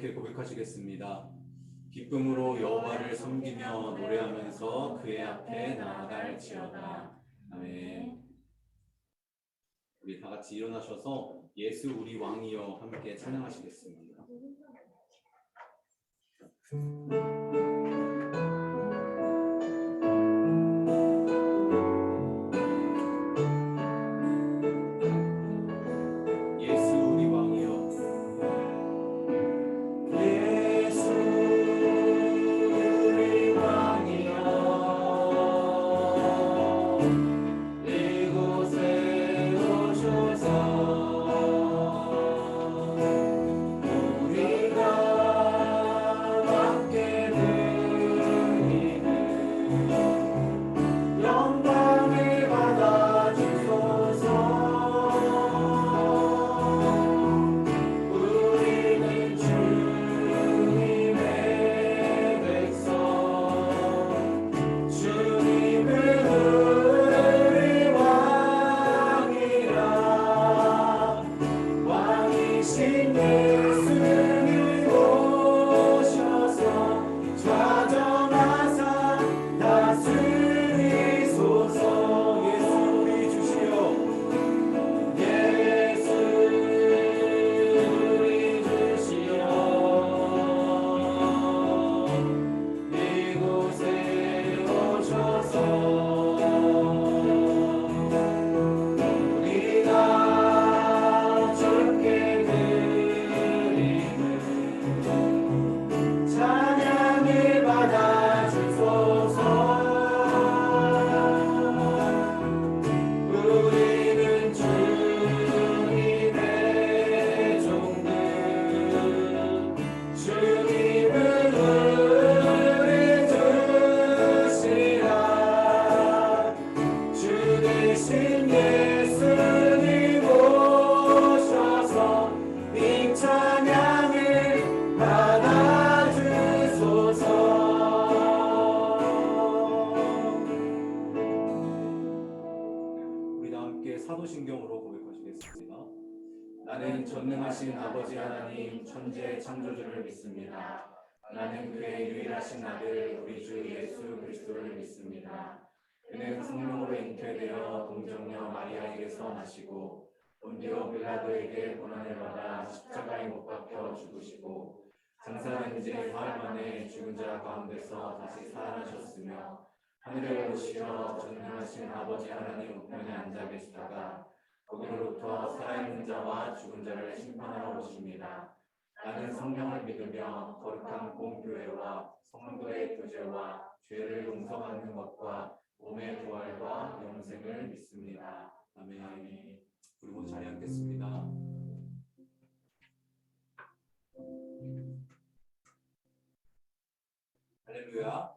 이렇게 고백하시겠습니다. 기쁨으로 여호와를 섬기며 노래하면서 그의 앞에 나아갈지어다. 아멘. 우리 다 같이 일어나셔서 예수 우리 왕이여 함께 찬양하시겠습니다. 사도신경으로 고백하시겠습니다. 나는 전능하신 아버지 하나님 천지의 창조주를 믿습니다. 나는 그의 유일하신 아들 우리 주 예수 그리스도를 믿습니다. 그는 성령으로 잉태되어 동정녀 마리아에게서 나시고 본디오 빌라도에게 고난을 받아 십자가에 못 박혀 죽으시고 장사된 지 사흘 만에 죽은 자 가운데서 다시 살아나셨으며 하늘에 오르시어 전능하신 아버지 하나님 우편에 앉아 계시다가 거기로부터 살아있는 자와 죽은 자를 심판하러 오십니다. 나는 성령을 믿으며 거룩한 공교회와 성도의 교제와 죄를 용서받는 것과 몸의 부활과 영생을 믿습니다. 아멘. 우리 모두 자리에 앉겠습니다. 할렐루야.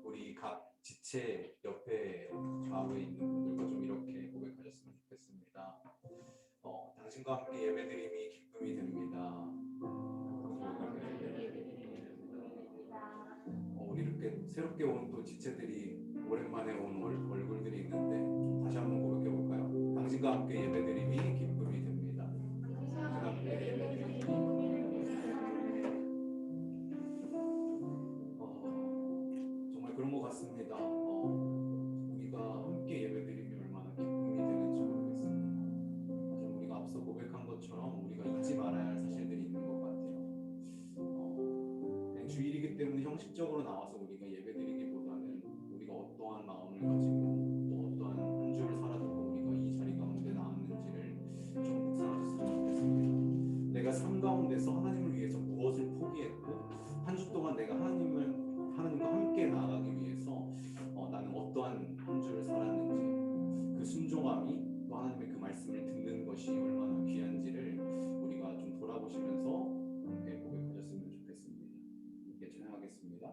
우리 각 지체 옆에 좌우에 있는 분들과 좀 이렇게 고백하셨으면 좋겠습니다. 당신과 함께 예배드림이 기쁨이 됩니다. 우리 이렇게 새롭게 온 또 지체들이 오랜만에 온 얼굴들이 있는데 좀 다시 한번 고백해 볼까요? 당신과 함께 예배드림이 기쁨이 됩니다. 당신과 함께 예배드림이 정말 그런 것 같습니다. 우리가 함께 예배드림이 얼마나 기쁨이 되는지 모르겠습니다. 하지만 우리가 앞서 고백한 것처럼 우리가 잊지 말아야 할 사실들이 있는 것 같아요. 그냥 주일이기 때문에 형식적으로 나와서 우리가 예배드리기보다는 우리가 어떠한 마음을 가지고 또 어떠한 한 주를 살아두고 우리가 이 자리 가운데 나왔는지를 좀 묵상하셨으면 좋겠습니다. 내가 삶 가운데서 하나님을 위해서 무엇을 포기했고 한 주 동안 내가 하나님과 함께 나아가기 위해서 나는 어떠한 한 주를 살았는지 그 순종함이 또 하나님의 그 말씀을 듣는 것이 얼마나 귀한지를 우리가 좀 돌아보시면서 함께 고백하셨으면 좋겠습니다. 함께 찬양하겠습니다.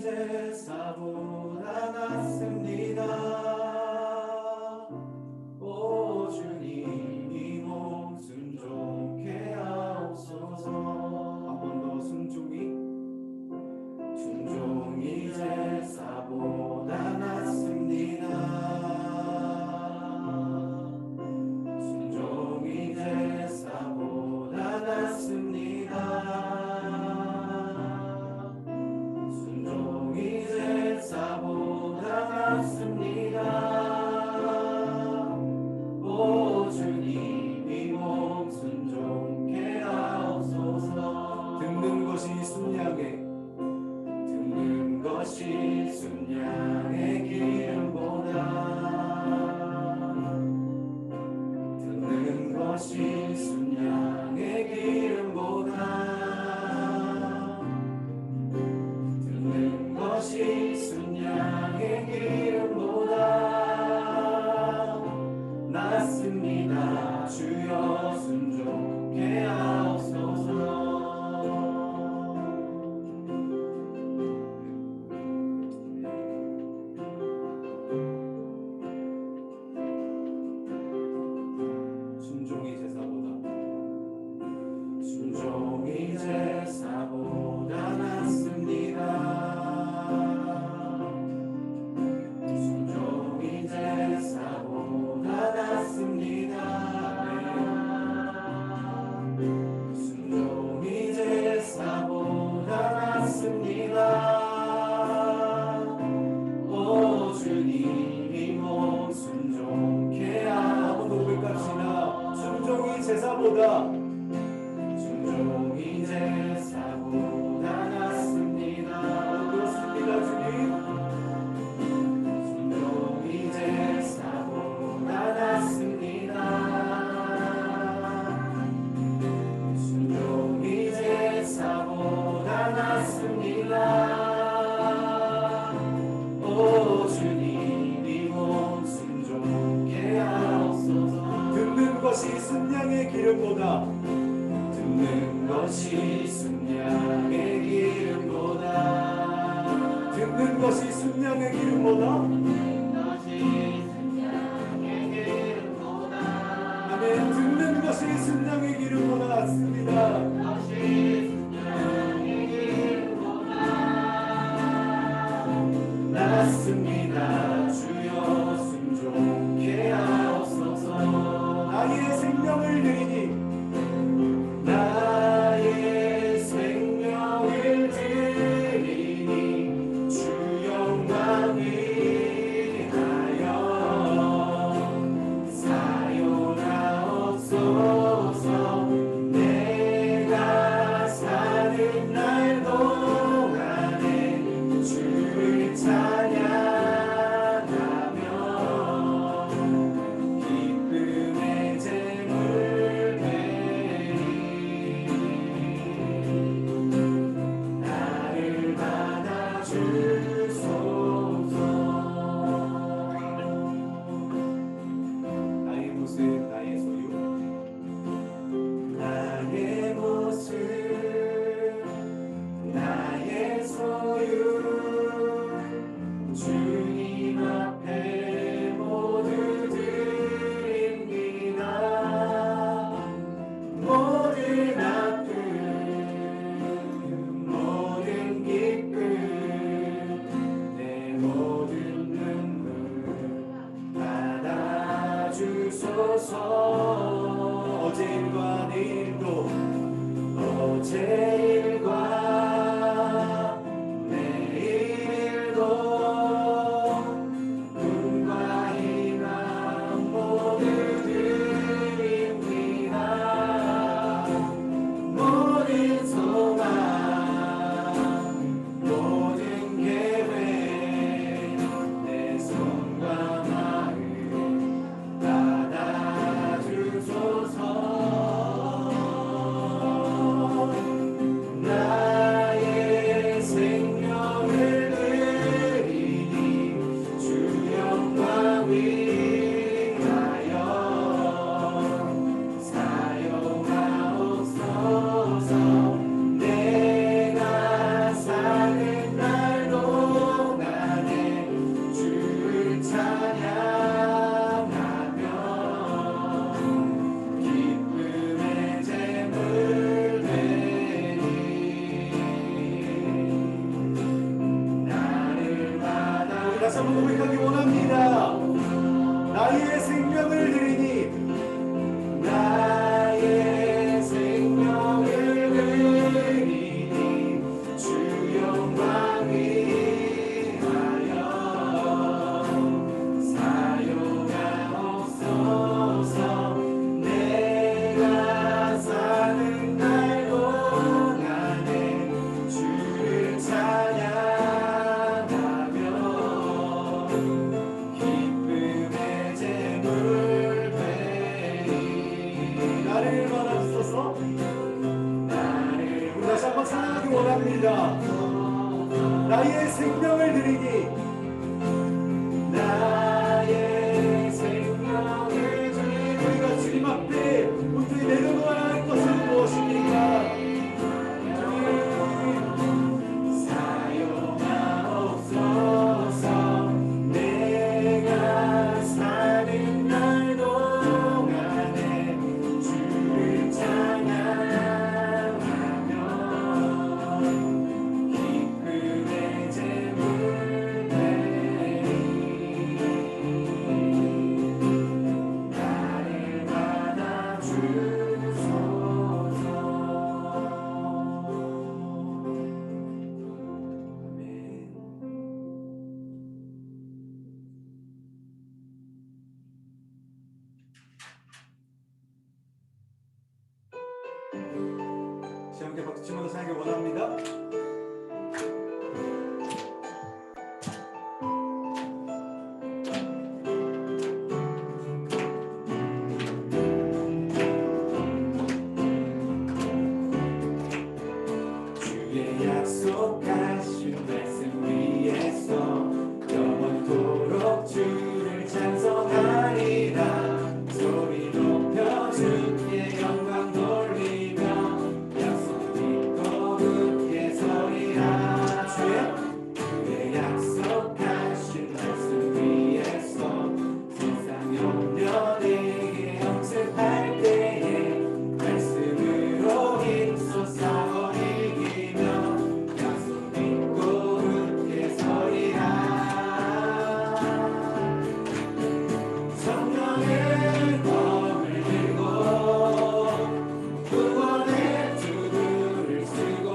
제사보다 낫습니다. 오 주님 이 몸 순종케 하옵소서. 한 번 더 순종이 제사보다 낫습니다. 순종이 제사보다 낫습니다. 순종이 제사보다 낫습니다. 오 주님 이 몸 순종케 하옵소서. 듣는 것이 순양의 기름보다 듣는 것이 순양의 기름보다 듣는 것이 순양의 기름보다 낫습니다. 주여 순종케 하옵소서. 순종이 제사보다 낫습니다. 순종이 제사보다 낫습니다. 순종이 제사보다 낫습니다. 오 주님 이 몸 순종케 하옵소서. 고백합시다. 순종이 제사보다 순종이 제사보다 낫습니다. 그렇습니다 주님. 순종이 제사보다 낫습니다. 순종이 제사보다 낫습니다. 오 주님 이 몸 순종케 하옵소서. 듣는 것이 순양의 기름보다 듣는 것이 순양의 기름보다 듣는 것이 순양의 기름보다 아멘. 듣는 것이 순양의 기름보다 낫습니다. 낫습니다. 주여 순종케 하옵소서. 나의 생명을 드리니 나의 생명을 드리니 주 영광 위하여 사용하옵소서. 내가 사는 날 동안에 주를 찬양하며 기쁨의 제물 나를 받아주소서. 나의 모습 나의 소유 나의 모습 나의 소유 주님 앞에 모두 드립니다. 모든 아픔 모든 기쁨 내 모든 눈물 받아주소서. 어제 일과 내일도 어제 일과 내일도 꿈과 희망 모두 드립니다. 모든 소망 모든 계획 내 손과 마음 받아주소서. 고백하기 원합니다. 나의 생명을 드리니 나의 생명을 드리니 주 영광 위하여 사용하옵소서. 내가 사는 날 동안에 주를 찬양하며 기쁨의 제물 드리니 나를 받아주소서. 나를 우리 다시 한번 찬양하기 원합니다. 나의 생명을 드리니 나의 생명을 드리니 우리가 주님 앞에 온전히 내려놓아야 할 것은 무엇입니까? 사용하옵소서. 내가 사는 날 동안에 주를 찬양하며 기쁨의 제물 드리니 나를 받아주소서. 아멘. 시험께 박수 치면서 찬양하기 원합니다. 주의 약속하신 말씀 위에서 영원토록 주를 찬송하리라. 소리 높여 주께 영광 돌리며 약속 믿고 굳게 서리라. 주의 약속하신 말씀 위에서 세상 염려 내게 엄습할 때에 말씀으로 힘써 이기며 약속 믿고 굳게 서리라. 성령의 검을 들고 구원의 투구를 쓰고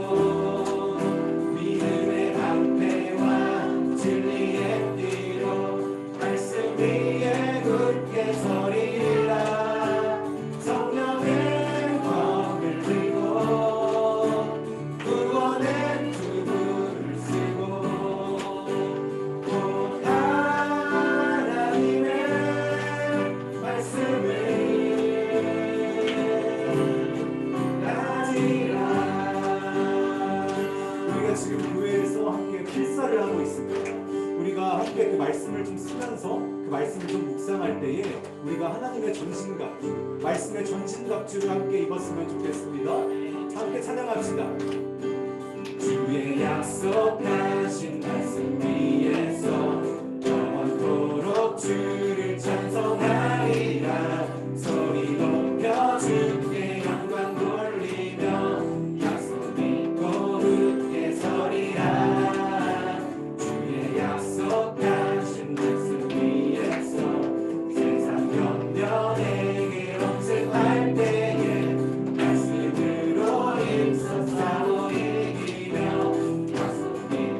믿음의 방패와 진리의 띠로 말씀 위에 굳게 서리라. 성령의 검을 들고 구원의 투구를 쓰고 곧 하나님의 말씀을 가지라. 우리가 지금 교회에서 함께 필사를 하고 있습니다. 우리가 함께 그 말씀을 좀 쓰면서 그 말씀을 좀 묵상할 때에 우리가 하나님의 전신갑주, 말씀의 전신갑주를 함께 입었으면 좋겠습니다. 함께 찬양합시다. 주의 약속하신 말씀 위에서 영원토록 주를 찬송하리라. 소리 높여 주께 영광 돌리며 약속 믿고 굳게 서리라. 주의 약속하신 말씀 위에서 세상 염려 내게 엄습할 때에 말씀으로 힘써 싸워 이기며 약속 믿고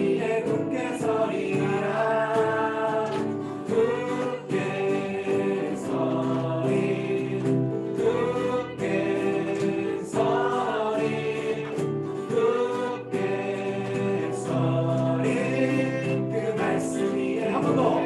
위에 굳게 서리라 굳게 서리 굳게 서리 굳게 서리 그 말씀 위에 한 번 더 굳게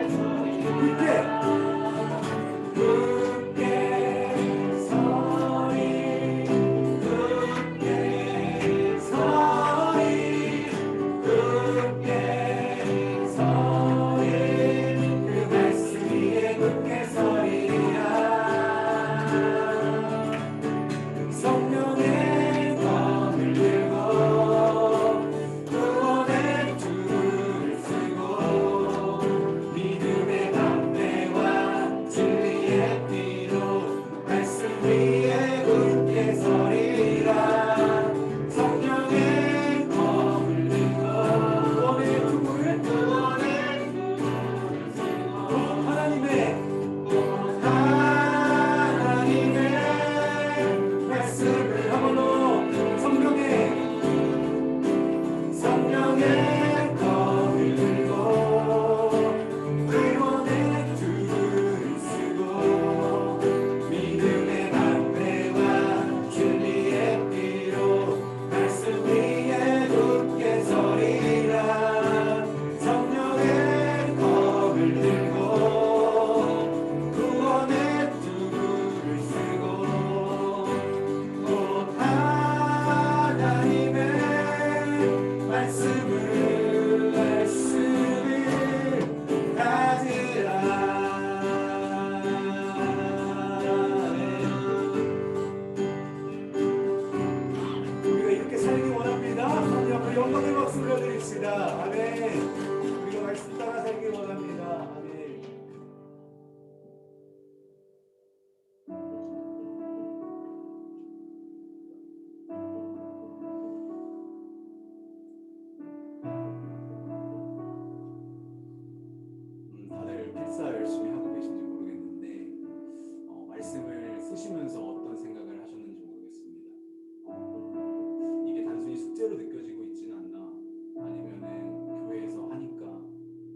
영광의 박수 올려드립시다. 아멘. 우리가 말씀 따라 살기 원합니다. 아멘. 다들 필사 열심히 하고 계신지 모르겠는데 말씀을 쓰시면서 어떤 생각을 하셨는지 모르겠습니다. 이게 단순히 숙제로 느껴지고 있지는 않나, 아니면은 교회에서 하니까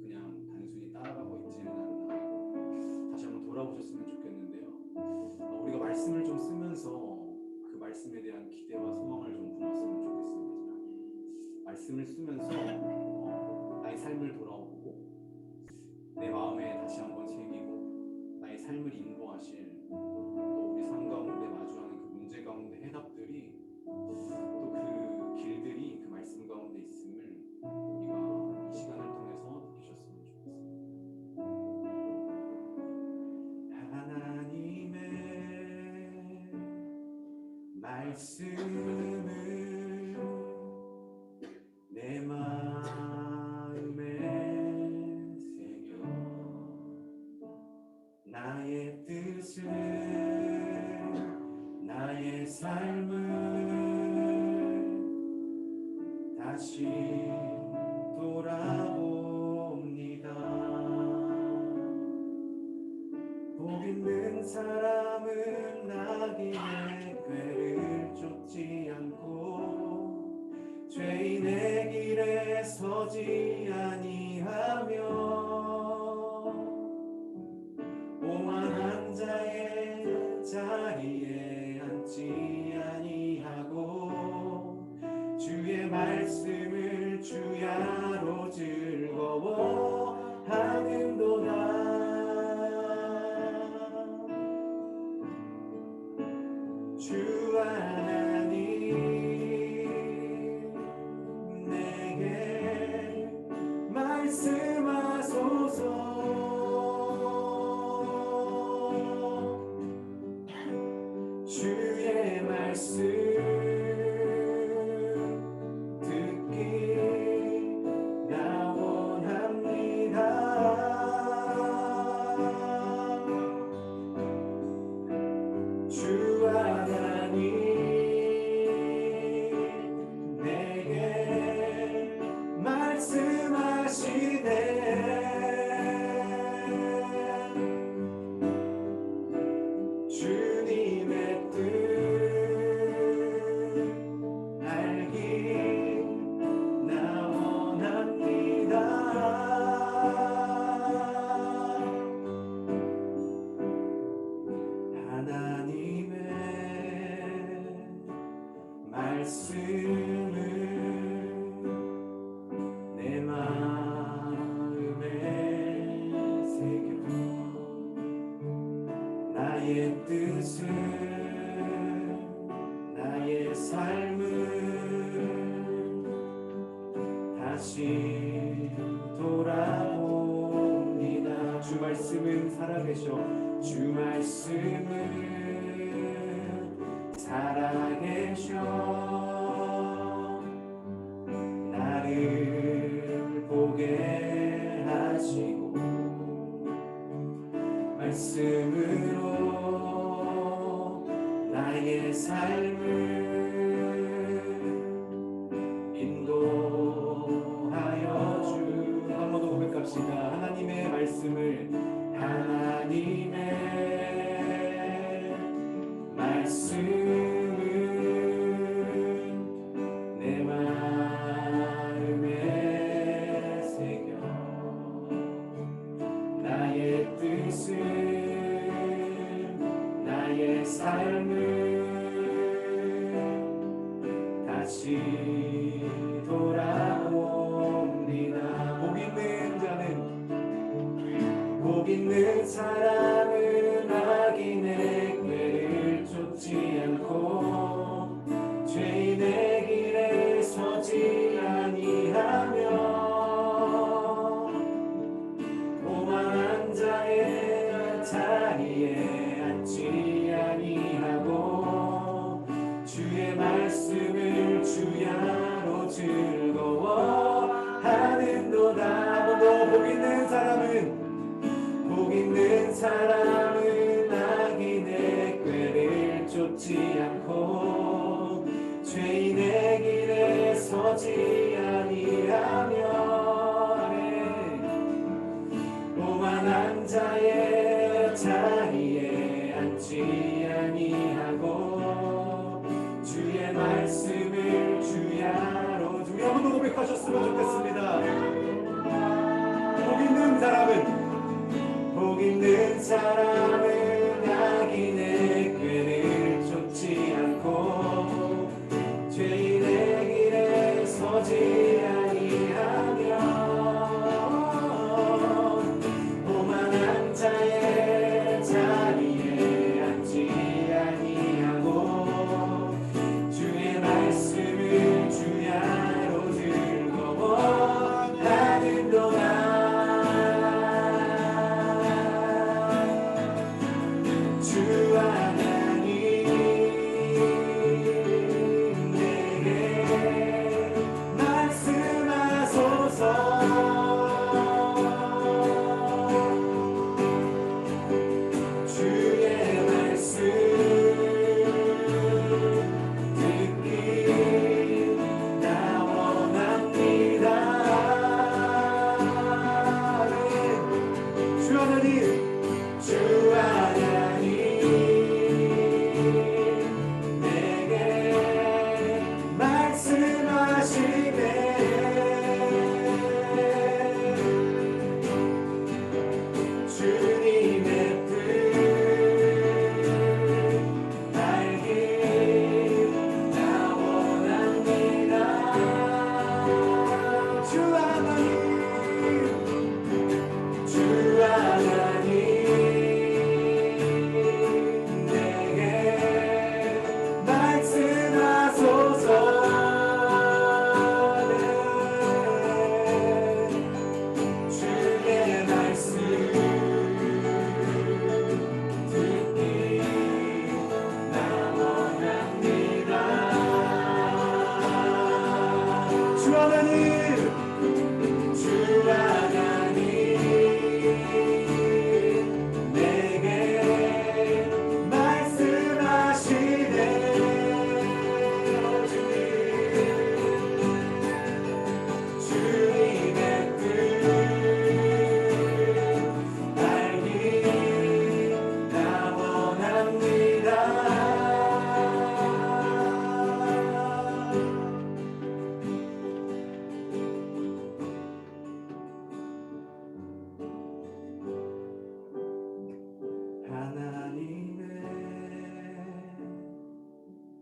그냥 단순히 따라가고 있지는 않나, 다시 한번 돌아보셨으면 좋겠는데요. 우리가 말씀을 좀 쓰면서 그 말씀에 대한 기대와 소망을 좀 품었으면 좋겠습니다. 말씀을 쓰면서 나의 삶을 돌아보고 내 마음에 다시 한번 새기고 나의 삶을 인도하실, 또 우리 삶 가운데 마주하는 그 문제 가운데 해답들이, 또 그 길들이 그 말씀 가운데 있음을 우리가 이 시간을 통해서 느끼셨으면 좋겠습니다. 하나님의 말씀을 내 마음에 새겨 나의 뜻을, 나의 삶을 다시 돌아봅니다. 복 있는 사람은 나기에 꾀를 쫓지 않고 죄인의 길에 서지 아니하며 오만한 자의 자리에 앉지 아니하고 주의 말씀을 주야로 즐거워하는도다. 주 하나님 내게 말씀하소서. 주의 말씀 듣기 나 원합니다. 주 하나님 내게 말씀하시네. 주님의 뜻 알기 나 원합니다. 뜻은 나의 삶은 다시 돌아옵니다. 주 말씀은 살아계셔. 주 말씀은 살아계셔. 나를 보게 하시고 말씀으로 나의 삶을 인도하여 주. 한 번 더 고백합시다. 하나님의 말씀을, 하나님의 말씀은 내 마음에 새겨 나의 뜻은 나의 삶을 다시 돌아옵니다. 복 있는 사람은 악인의 꾀를 쫓지 않고 죄인의 길에 서지 아니하며 오만한 자의 자리에 앉지 아니하고 주의 말씀을 주야로 즐거워하는도다. 복 있는 사람은 악인의 꾀를 쫓지 않고 죄인의 길에 서지 아니하며 오만한 자의 자리에 앉지 아니하고 주의 말씀을 주야로. 우리 한번 더 고백하셨으면 좋겠습니다. 복 있는 사람은 악인의 꾀를 쫓지 않고 죄인의 길에 서지 아니하며 오만한 자의 자리에 앉지 아니하고 주의 말씀을 주야로 즐거워하는도다.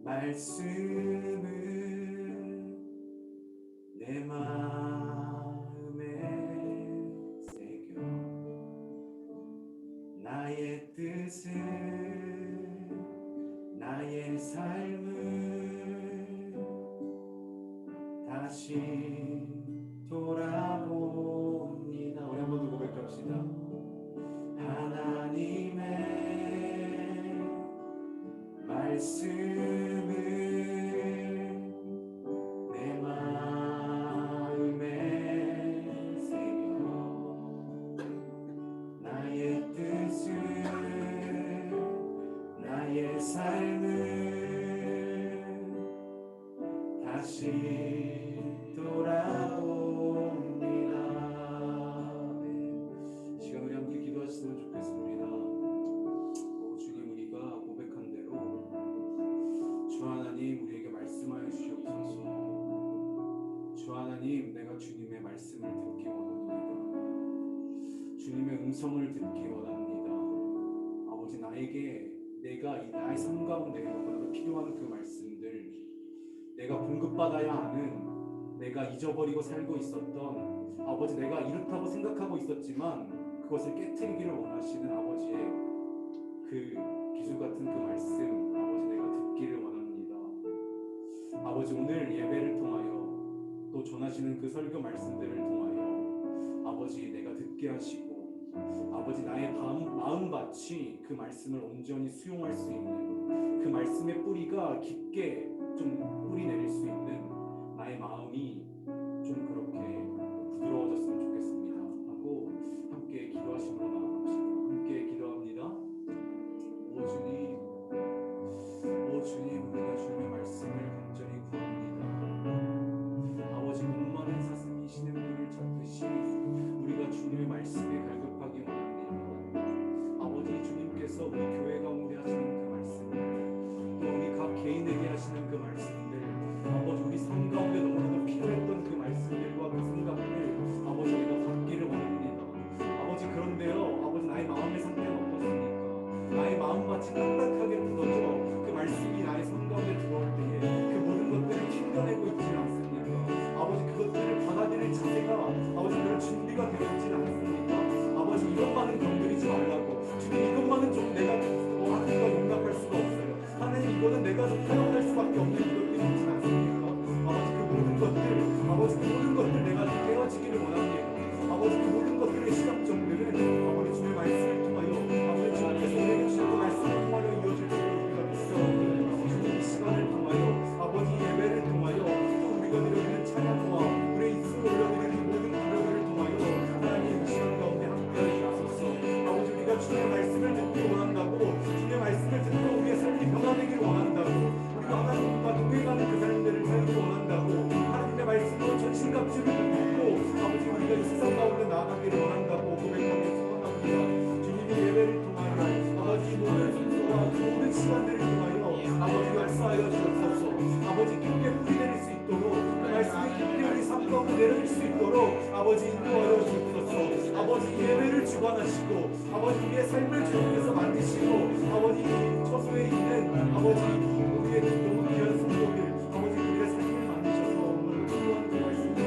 말씀을 내 마음에 새겨 나의 뜻을 삶을 다시 돌아봅니다. 우리 한 번 더 고백합시다. 하나님의 말씀을 내 마음에 새겨 나의 뜻을 나의 삶을 다시 돌아옵니다. 네. 이 시간 우리 함께 기도하시면 좋겠습니다. 주님, 우리가 고백한 대로 주 하나님 우리에게 말씀하여 주시옵소서. 주 하나님, 내가 주님의 말씀을 듣기 원합니다. 주님의 음성을 듣기 원합니다. 아버지, 나에게 내가 나의 삶 가운데 너무나도 필요한 그 말씀들, 내가 공급받아야 하는, 내가 잊어버리고 살고 있었던, 아버지 내가 이렇다고 생각하고 있었지만 그것을 깨트리기를 원하시는 아버지의 그 기술 같은 그 말씀, 아버지 내가 듣기를 원합니다. 아버지, 오늘 예배를 통하여 또 전하시는 그 설교 말씀들을 통하여 아버지 내가 듣게 하시고, 아버지 나의 마음밭이 그 말씀을 온전히 수용할 수 있는, 그 말씀의 뿌리가 깊게 좀 뿌리 내릴 수 있는 나의 마음이 좀 그렇게 부드러워졌으면 좋겠습니다 하고 함께 기도하심으로 나아갑시다. 함께 기도합니다. 오 주님, 우리가 주님의 말씀을 간절히 구합니다. 아버지, 목마른 사슴이시는 분을 찾듯이 우리가 주님의 말씀에 갈급하기 원합니다. 아버지, 주님께서 우리 교회 가운데 하시는 그 말씀들, 또 우리 각 개인에게 하시는 그 말씀들, 아버지 우리 삶 가운데 너무나도 필요했던 그 말씀들과 그 생각들, 아버지 우리가 받기를 원합니다. 아버지, 그런데요, 아버지 나의 마음의 상태는 어떻습니까? 나의 마음밭이 딱딱하게 굳어져 그 말씀이 나의 삶 가운데 들어올 때에 그 모든 것들을 튕겨내고 있지는 않습니까? 아버지, 그것들을 받아들일 자세가 아버지 별 준비가 되어 있지는 않습니까? 아버지, 이것만은 건드리지 말라고. 주님, 이것만은 좀 내가 하나님과 용납할 수가 없어요. 하나님, 이거는 내가 좀 타협할 수밖에 없는 것들이 있지 않습니까? 아버지, 그 모든 것들, 아버지 그 모든 것들 내가 좀 깨어지기를 원합니다. 아버지, 그 모든 것들의 시작점들은 아버지 주의 말씀을 통하여, 아버지 주님께서 우리에게 주신 그 말씀을 통하여 이어질 줄 우리가 믿사옵니다. 주님, 이 시간을 통하여, 아버지 예배를 통하여, 또 우리가 드려지는 찬양과 우리의 입술을 올려드리는 모든 기도들을 통하여 하나님 이 시간 가운데 함께하여 주옵소서. 아버지, 우리가 주의 말씀을 듣기 원한다고, 주의 말씀을 듣고 우리의 삶이 변화되기를 원한다고, 우리가 하나님과 동행하는 그 삶들을 살기 원한다고, 하나님의 말씀으로 전신갑주를 듣고 아버지 우리가 이 세상 가운데 나아가기를 원한다고 고백하며 소원합니다. 주님의 예배를 통하여 아버지 모든 순서와 모든 시간들을 통하여 아버지 역사하여 주옵소서. 아버지 깊게 뿌리 내릴 수 있도록, 그 말씀이 깊게 우리 삶 가운데 내려질 수 있도록 아버지 인도하여 주옵소서. 아버지 예배를 주관하시고, 아버지 우리의 삶을 주님께서 만드시고, 아버지 처소에 있는 아버지 우리의 너무 귀한 성도들, 아버지 그들의 삶을 만드셔서 오늘 필요한 그 말씀을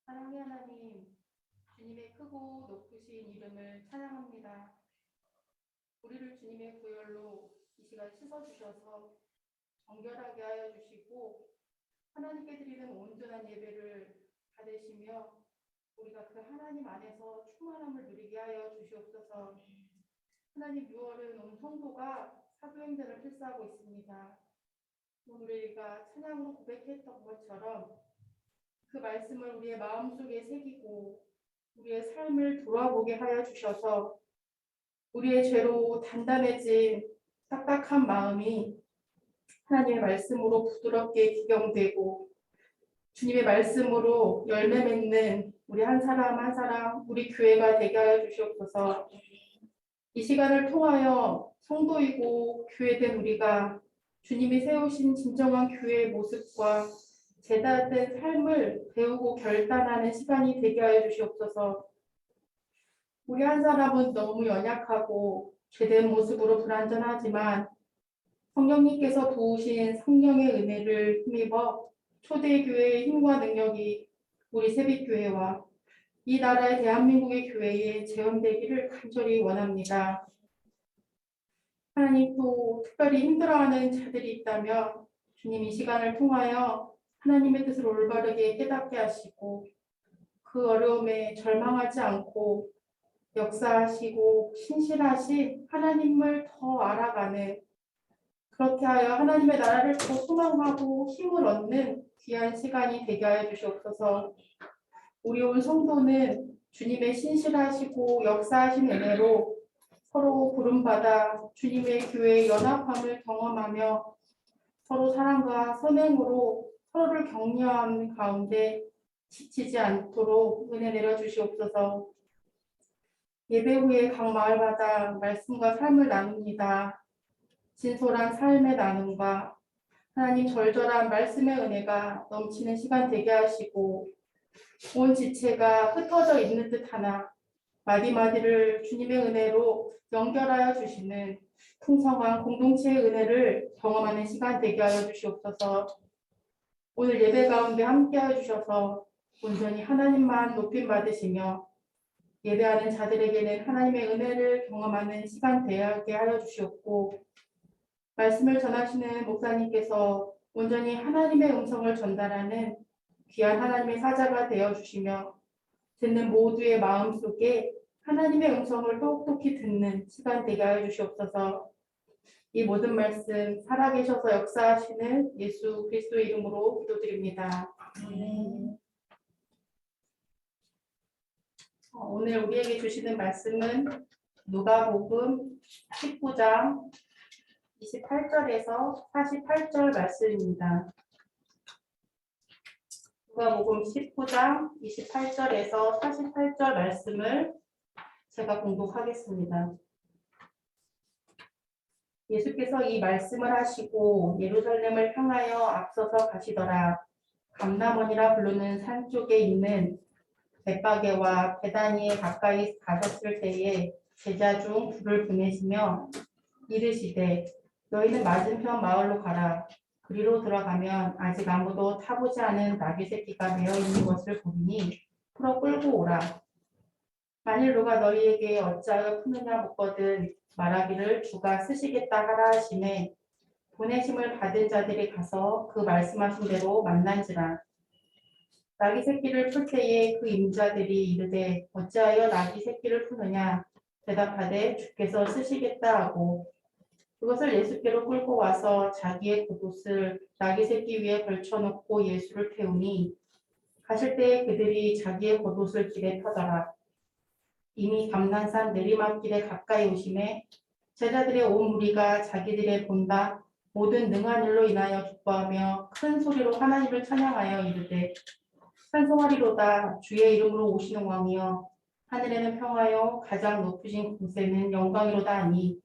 사랑의 하나님, 주님의 크고 높으신 이름을 찬양합니다. 우리를 주님의 구열로 이 시간 씻어주셔서 정결하게 하여 주시고, 하나님께 드리는 온전한 예배를 받으시며 우리가 그 하나님 안에서 충만함을 누리게 하여 주시옵소서. 하나님, 6월은 온 성도가 사도행전을 필사하고 있습니다. 오늘 우리가 찬양으로 고백했던 것처럼 그 말씀을 우리의 마음속에 새기고 우리의 삶을 돌아보게 하여 주셔서 우리의 죄로 단단해진 딱딱한 마음이 하나님의 말씀으로 부드럽게 기경되고, 주님의 말씀으로 열매 맺는 우리 한 사람 한 사람, 우리 교회가 되게 하여 주시옵소서. 이 시간을 통하여 성도이고 교회된 우리가 주님이 세우신 진정한 교회의 모습과 제자된 삶을 배우고 결단하는 시간이 되게 하여 주시옵소서. 우리 한 사람은 너무 연약하고 죄된 모습으로 불완전하지만 성령님께서 부으신 성령의 은혜를 힘입어 초대교회의 힘과 능력이 우리 새빛교회와 이 나라의 대한민국의 교회에 재현되기를 간절히 원합니다. 하나님, 또 특별히 힘들어하는 자들이 있다면 주님 이 시간을 통하여 하나님의 뜻을 올바르게 깨닫게 하시고 그 어려움에 절망하지 않고 역사하시고 신실하신 하나님을 더 알아가는, 그렇게 하여 하나님의 나라를 더 소망하고 힘을 얻는 귀한 시간이 되게 하여 주시옵소서. 우리 온 성도는 주님의 신실하시고 역사하신 은혜로 서로 부름받아 주님의 교회의 연합함을 경험하며 서로 사랑과 선행으로 서로를 격려하는 가운데 지치지 않도록 은혜 내려주시옵소서. 예배 후에 각 마을마다 말씀과 삶을 나눕니다. 진솔한 삶의 나눔과 하나님 절절한 말씀의 은혜가 넘치는 시간 되게 하시고 온 지체가 흩어져 있는 듯하나 마디마디를 주님의 은혜로 연결하여 주시는 풍성한 공동체의 은혜를 경험하는 시간 되게 하여 주시옵소서. 오늘 예배 가운데 함께하여 주셔서 온전히 하나님만 높임 받으시며 예배하는 자들에게는 하나님의 은혜를 경험하는 시간 되게 하여 주시옵고, 말씀을 전하시는 목사님께서 온전히 하나님의 음성을 전달하는 귀한 하나님의 사자가 되어 주시며 듣는 모두의 마음속에 하나님의 음성을 똑똑히 듣는 시간 되게 하여 주시옵소서. 이 모든 말씀 살아계셔서 역사하시는 예수 그리스도의 이름으로 기도드립니다. 오늘 우리에게 주시는 말씀은 누가복음 19장 28절에서 48절 말씀입니다. 누가복음 19장 28절에서 48절 말씀을 제가 공독하겠습니다. 예수께서 이 말씀을 하시고 예루살렘을 향하여 앞서서 가시더라. 감람원이라 부르는 산 쪽에 있는 벳바게와 베다니에 가까이 가셨을 때에 제자 중 둘을 보내시며 이르시되 너희는 맞은편 마을로 가라. 그리로 들어가면 아직 아무도 타보지 않은 나귀 새끼가 매어 있는 것을 보리니 풀어 끌고 오라. 만일 누가 너희에게 어찌하여 푸느냐 묻거든 말하기를 주가 쓰시겠다 하라 하시매 보내심을 받은 자들이 가서 그 말씀하신 대로 만난지라. 나귀 새끼를 풀 때에 그 임자들이 이르되 어찌하여 나귀 새끼를 푸느냐 대답하되 주께서 쓰시겠다 하고 그것을 예수께로 끌고 와서 자기의 겉옷을 나귀 새끼 위에 걸쳐놓고 예수를 태우니 가실 때에 그들이 자기의 겉옷을 길에 펴더라. 이미 감난산 내리막길에 가까이 오심에 제자들의 온 무리가 자기들의 본다 모든 능한 일로 인하여 기뻐하며 큰 소리로 하나님을 찬양하여 이르되 찬송하리로다. 주의 이름으로 오시는 왕이여 하늘에는 평화요 가장 높으신 곳에는 영광이로다 하니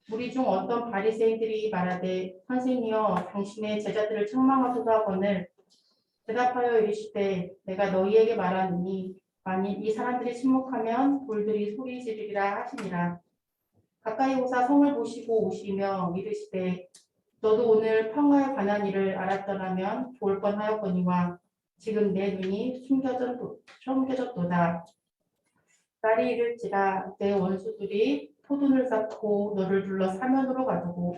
무리 중 어떤 바리새인들이 말하되 선생이여 당신의 제자들을 책망하소서 하거늘 대답하여 이르시되 내가 너희에게 말하노니 만일 이 사람들이 침묵하면 돌들이 소리 지르리라 하시니라. 가까이 오사 성을 보시고 오시며 이르시되 너도 오늘 평화에 관한 일을 알았더라면 좋을 뻔하였거니와 지금 내 눈이 숨겨졌도다. 날이 이를지라 내 원수들이 포도를 쌓고 너를 둘러 사면으로 가두고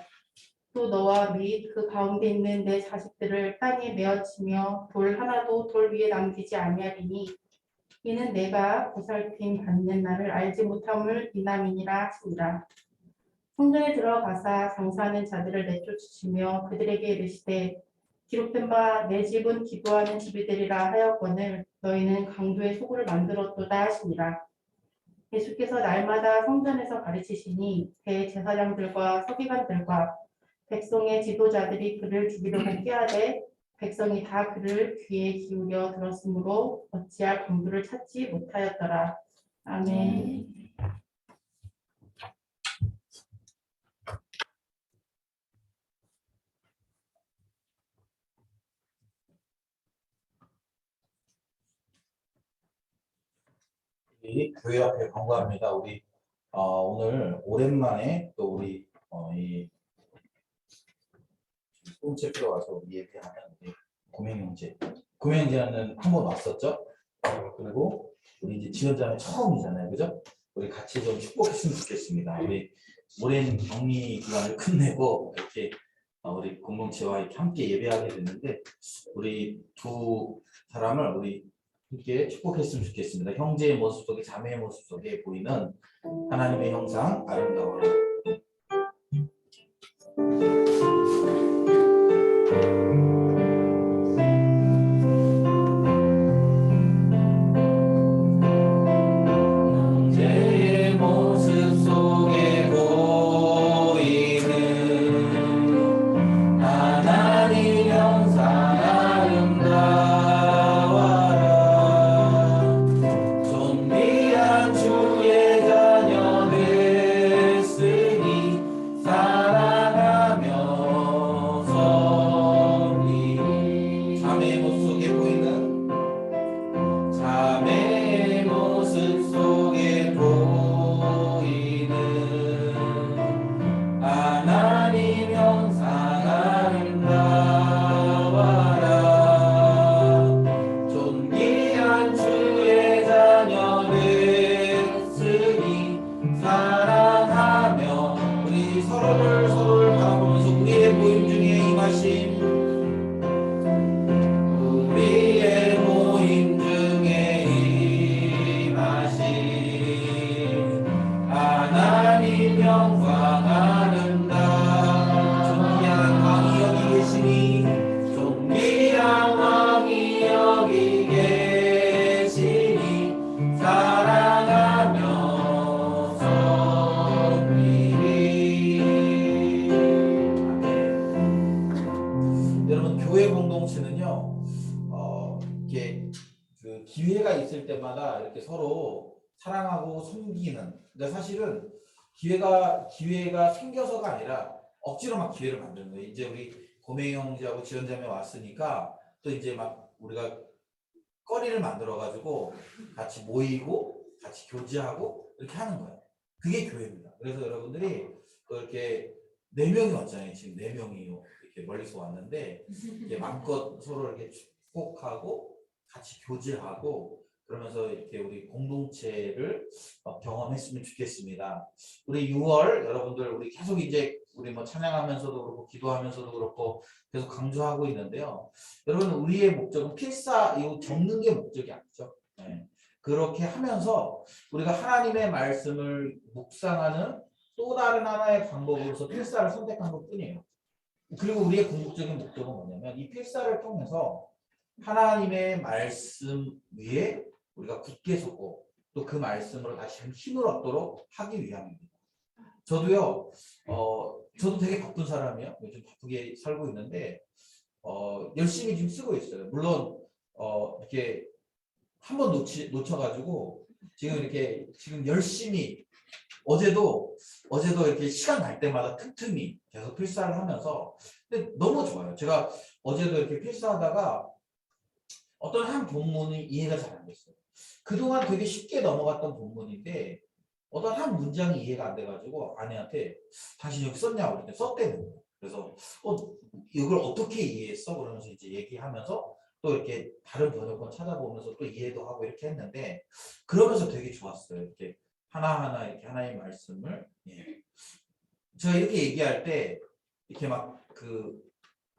또 너와 및 그 가운데 있는 내 자식들을 땅에 메어치며 돌 하나도 돌 위에 남기지 아니하리니 이는 내가 보살핌 받는 날을 알지 못함을 비남이니라 하시니라. 성전에 들어가사 장사하는 자들을 내쫓으시며 그들에게 이르시되 기록된 바 내 집은 기도하는 집이 되리라 하였거늘 너희는 강도의 소굴을 만들었도다 하시니라. 예수께서 날마다 성전에서 가르치시니 대제사장들과 서기관들과 백성의 지도자들이 그를 죽이려고 꾀하되 백성이 다 그를 귀에 기울여 들었으므로 어찌할 방도를 찾지 못하였더라. 아멘. 우리 교회 앞에 간구합니다. 우리 오늘 오랜만에 또 우리 이 홈체프에 와서 우리 예배하는 우리 고명형제는 한 번 왔었죠. 그리고 우리 이제 지원자는 처음이잖아요, 그죠? 우리 같이 좀 축복했으면 좋겠습니다. 우리 오랜 격리 기간을 끝내고 이렇게 우리 공동체와 이렇게 함께 예배하게 됐는데 우리 두 사람을 우리 함께 축복했으면 좋겠습니다. 형제의 모습 속에 자매의 모습 속에 보이는 하나님의 형상 아름다워라. 형제의 모습 속에 보이는 하나님 형상 아름다워라. 존귀한 주의 자녀 됐으니 사랑하며 섬기. 자매의 모습 속에 보이는 자매의 모습 속에 보이는 하나님 형상 아름다워라. 존귀한 주의 자녀 됐으니 사랑하며. 우리 서로를 바라보면서 우리의 모임 중에 임하심, 우리의 모임 중에 임하신 하나님 영광 아름다워. 존귀한 왕이 여기 계시니 존귀한 왕이 여기 계시니 사랑하며 섬기리. 아멘. 여러분, 교회 공동체는요 이렇게 그 기회가 있을 때마다 이렇게 서로 사랑하고 섬기는. 근데 사실은 기회가 생겨서가 아니라 억지로 막 기회를 만드는 거예요. 이제 우리 고맹이 형제하고 지원자매 왔으니까 또 이제 막 우리가 거리를 만들어 가지고 같이 모이고 같이 교제하고 이렇게 하는 거예요. 그게 교회입니다. 그래서 여러분들이 또 이렇게 4명이 왔잖아요. 지금 4명이 이렇게 멀리서 왔는데 이렇게 마음껏 서로 이렇게 축복하고 같이 교제하고 그러면서 이렇게 우리 공동체를 경험했으면 좋겠습니다. 우리 6월 여러분들 우리 계속 이제 우리 뭐 찬양하면서도 그렇고 기도하면서도 그렇고 계속 강조하고 있는데요. 여러분, 우리의 목적은 필사 이거 적는 게 목적이 아니죠. 네. 그렇게 하면서 우리가 하나님의 말씀을 묵상하는 또 다른 하나의 방법으로서 필사를 선택한 것뿐이에요. 그리고 우리의 궁극적인 목적은 뭐냐면 이 필사를 통해서 하나님의 말씀 위에 우리가 굳게 섰고 또 그 말씀으로 다시 힘을 얻도록 하기 위함입니다. 저도요, 저도 되게 바쁜 사람이에요. 요즘 바쁘게 살고 있는데 열심히 지금 쓰고 있어요. 물론 이렇게 한번 놓쳐가지고 지금 열심히 어제도 이렇게 시간 날 때마다 틈틈이 계속 필사를 하면서. 근데 너무 좋아요. 제가 어제도 이렇게 필사하다가 어떤 한 본문이 이해가 잘 안 됐어요. 그동안 되게 쉽게 넘어갔던 본문인데 어떤 한 문장이 이해가 안 돼가지고 아내한테 당신 여기 썼냐고 그랬더니 썼대는 거예요. 그래서 이걸 어떻게 이해했어? 그러면서 이제 얘기하면서 또 이렇게 다른 번역본 찾아보면서 또 이해도 하고 이렇게 했는데 그러면서 되게 좋았어요. 이렇게 하나하나 이렇게 하나의 말씀을. 제가 이렇게 얘기할 때 이렇게 막 그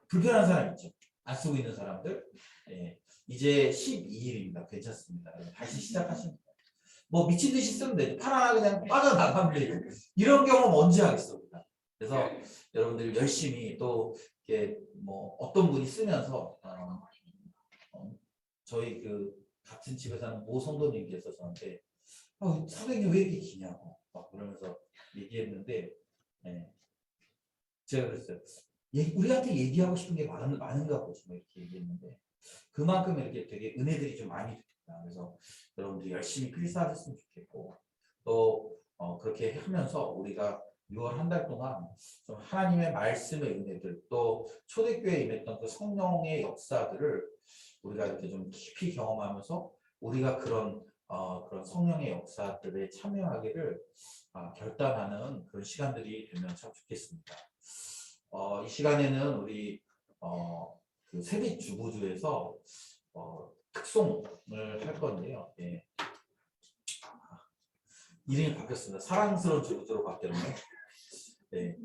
불편한 사람 있죠. 안 쓰고 있는 사람들. 이제 12일입니다. 괜찮습니다. 다시 시작하시면 돼요. 뭐 미친 듯이 쓰면 되죠. 하나 그냥 빠져나가면 돼요. 이런 경험 언제 하겠습니까? 그래서 여러분들 열심히 또 이렇게 뭐 어떤 분이 쓰면서 저희 그 같은 집에 사는 모 성도님께서 저한테 사백이 왜 이렇게 기냐고 막 그러면서 얘기했는데 제가 그랬어요. 우리한테 얘기하고 싶은 게 많은가 보지 뭐 이렇게 얘기했는데 그만큼 이렇게 되게 은혜들이 좀 많이 됩니다. 그래서 여러분들이 열심히 필사하셨으면 좋겠고 또 그렇게 하면서 우리가 6월 한 달 동안 좀 하나님의 말씀의 은혜들 또 초대교회에 임했던 그 성령의 역사들을 우리가 이렇게 좀 깊이 경험하면서 우리가 그런 그런 성령의 역사들에 참여하기를 결단하는 그런 시간들이 되면 참 좋겠습니다. 이 시간에는 우리 그 세빛 주보주에서 특송을 할 건데요. 예. 이름이 바뀌었습니다. 사랑스러운 주보주로 바뀌었네요. 네.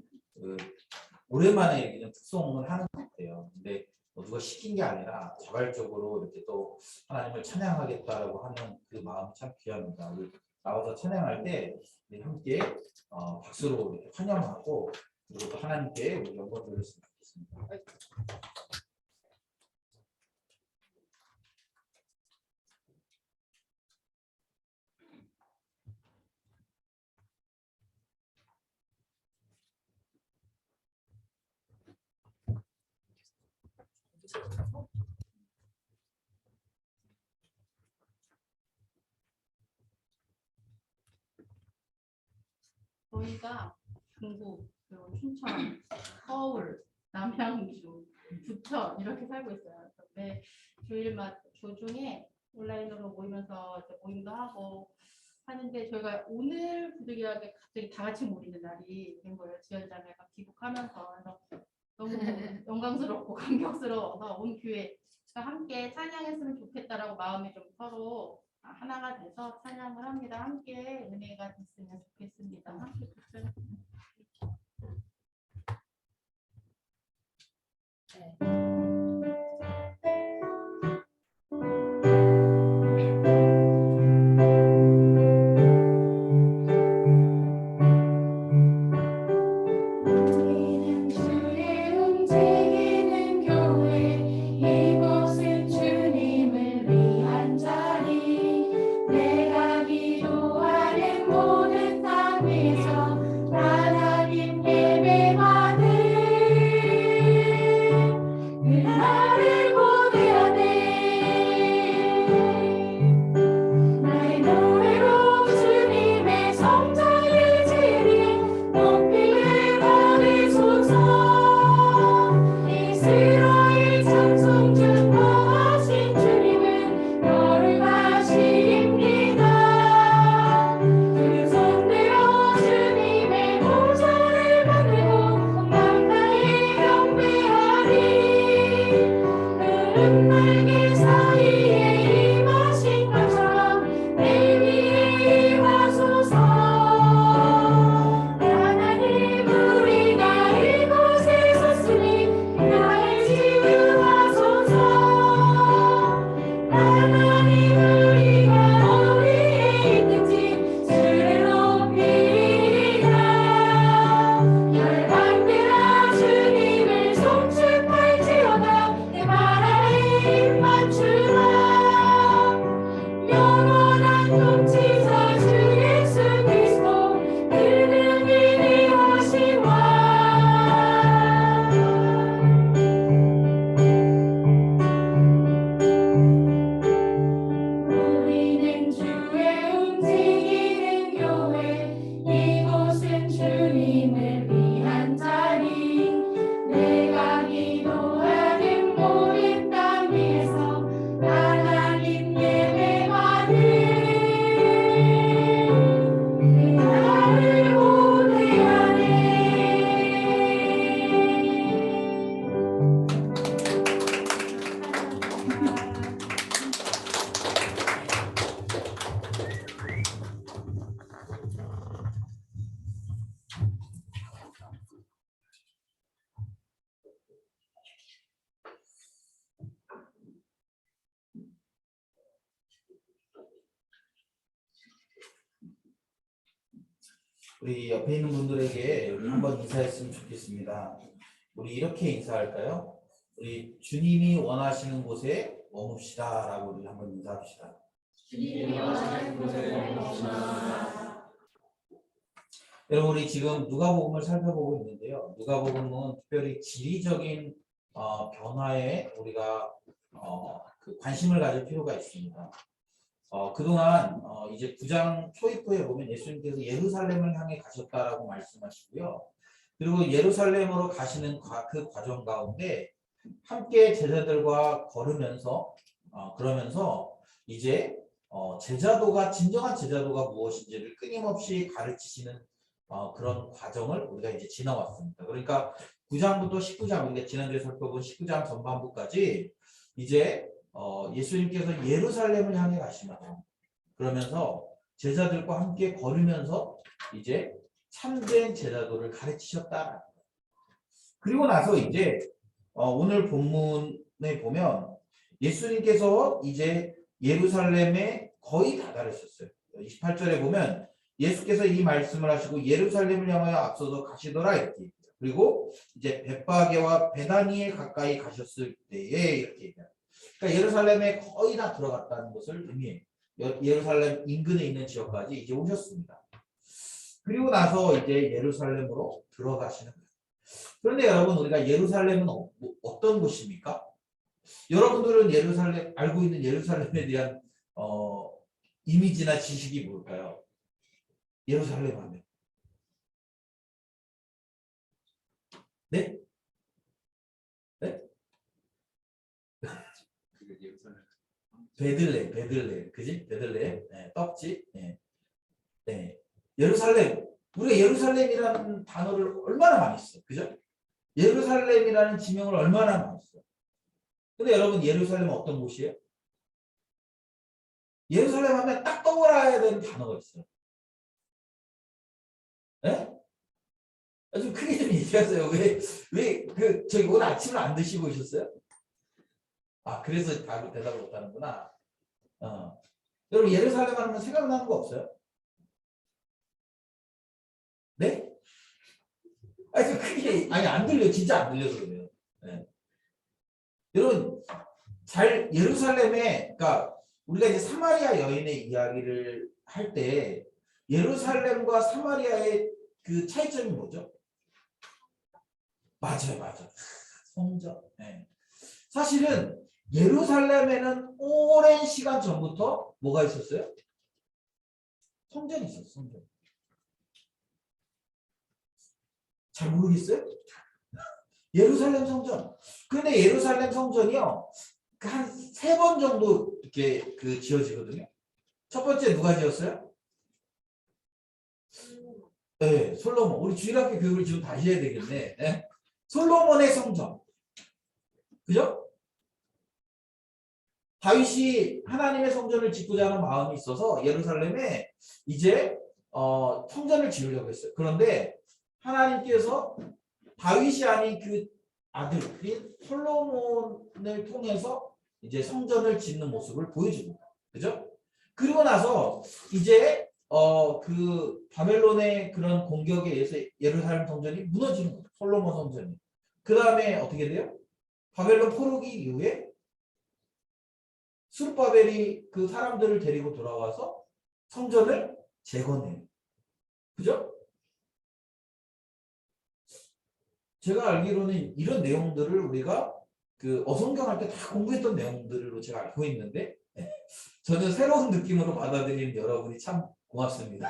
오랜만에 이렇게 좀 특송을 하는 것 같아요. 근데 누가 시킨 게 아니라 자발적으로 이렇게 또 하나님을 찬양하겠다라고 하는 그 마음이 참 귀합니다. 우리 나와서 찬양할 때 우리 함께 박수로 이렇게 환영하고 그리고 또 하나님께 우리 영광 돌렸으면 좋겠습니다. 저희가 중국, 그리고 춘천, 서울, 남양주, 부천 이렇게 살고 있어요. 매 주일마다 주중에 온라인으로 모이면서 이제 모임도 하고 하는데 저희가 오늘 부득이하게 갑자기 다 같이 모이는 날이 된 거예요. 지연자매가 귀국하면서. 그래서 너무 영광스럽고 감격스러워서 온 교회가 함께 찬양했으면 좋겠다라고 마음이 좀 서로 하나가 돼서 찬양을 합니다. 함께 은혜가 됐으면 좋겠습니다. 함께 부르세요. 우리는 주의 움직이는 교회 이곳은 주님을 위한 자리 내가 기도하는 모든 땅 위에서 하나님 예배받을 그날을 보내야 돼 나의 노래로 주님의 성전을 지리 높이를 받으소서 이스라엘 찬송 주포하신 주님은 거룩하십니다 그 손들어 주님의 보좌를 만들고 당당히 경배하리 푸른 날개 사이에 임하신 것처럼 내 위에 임하소서 하나님 우리가 이곳에 섰으니 나를 치유하소서 하나님 우리가 어디에 있든지 주를 높이리라 열방들아 주님을 송축할지어다 내 말 안에 입 맞추라 영원한 통치자 주 예수 그리스도 그는 위대하시와 우리는 주의 움직이는 교회 이곳은 주님을 위한 자리 내가 기도하는 모든 땅 위에서 하나님 예배받을 그날을 보내야 우리 옆에 있는 분들에게 우리 한번 인사했으면 좋겠습니다. 우리 이렇게 인사할까요? 우리 주님이 원하시는 곳에 머뭅시다라고 우리 한번 인사합시다. 주님이 원하시는 곳에 머뭅시다. 여러분 우리 지금 누가복음을 살펴보고 있는데요. 누가복음은 특별히 지리적인 변화에 우리가 그 관심을 가질 필요가 있습니다. 그동안 이제 9장 초입부에 보면 예수님께서 예루살렘을 향해 가셨다라고 말씀하시고요. 그리고 예루살렘으로 가시는 그 과정 가운데 함께 제자들과 걸으면서 그러면서 이제 제자도가 진정한 제자도가 무엇인지를 끊임없이 가르치시는 그런 과정을 우리가 이제 지나왔습니다. 그러니까 9장부터 19장 우리가 지난주에 살펴본 19장 전반부까지 이제 예수님께서 예루살렘을 향해 가시면서 그러면서 제자들과 함께 걸으면서 이제 참된 제자도를 가르치셨다. 그리고 나서 이제 오늘 본문에 보면 예수님께서 이제 예루살렘에 거의 다다르셨어요. 28절에 보면 예수께서 이 말씀을 하시고 예루살렘을 향하여 앞서서 가시더라 이렇게 얘기해요. 그리고 이제 벳바게와 베다니에 가까이 가셨을 때에 이렇게 얘기해요. 그러니까 예루살렘에 거의 다 들어갔다는 것을 의미해요. 예루살렘 인근에 있는 지역까지 이제 오셨습니다. 그리고 나서 이제 예루살렘으로 들어가시는 거예요. 그런데 여러분 우리가 예루살렘은 어떤 곳입니까? 여러분들은 예루살렘 알고 있는 예루살렘에 대한 이미지나 지식이 뭘까요? 예루살렘 하면 네? 네? 베들레헴, 그지? 베들레헴, 네, 떡집, 네. 네. 예루살렘, 우리가 예루살렘이라는 단어를 얼마나 많이 써, 그죠? 예루살렘이라는 지명을 얼마나 많이 써. 근데 여러분 예루살렘은 어떤 곳이에요? 예루살렘 하면 딱 떠올라야 되는 단어가 있어요. 네? 좀 크게 좀 얘기하세요. 저기 오늘 아침을 안 드시고 오셨어요? 아, 그래서 대답을 못하는구나. 여러분, 예루살렘 하면 생각나는 거 없어요? 네? 아니, 좀 크게, 안 들려요. 진짜 안 들려서 그래요. 네. 여러분, 예루살렘에, 그러니까, 우리가 이제 사마리아 여인의 이야기를 할 때, 예루살렘과 사마리아의 그 차이점이 뭐죠? 맞아요. 성전. 네. 사실은 예루살렘에는 오랜 시간 전부터 뭐가 있었어요? 성전이 있었어요. 성전. 잘 모르겠어요? 예루살렘 성전. 근데 예루살렘 성전이요. 한 3번 정도 이렇게 지어지거든요. 첫 번째 누가 지었어요? 네, 솔로몬. 우리 주일학교 교육을 지금 다시 해야 되겠네. 네? 솔로몬의 성전. 그죠? 다윗이 하나님의 성전을 짓고자 하는 마음이 있어서 예루살렘에 이제 성전을 지으려고 했어요. 그런데 하나님께서 다윗이 아닌 그 아들인 솔로몬을 통해서 이제 성전을 짓는 모습을 보여줍니다. 그죠? 그리고 나서 이제 그 바벨론의 그런 공격에 의해서 예루살렘 성전이 무너지는 거예요. 솔로몬 성전이. 그 다음에 어떻게 돼요? 바벨론 포로기 이후에 스룹바벨이 그 사람들을 데리고 돌아와서 성전을 재건해요. 그죠? 제가 알기로는 이런 내용들을 우리가 그 어성경할 때 다 공부했던 내용들로 제가 알고 있는데 전혀 새로운 느낌으로 받아들이는 여러분이 참 고맙습니다.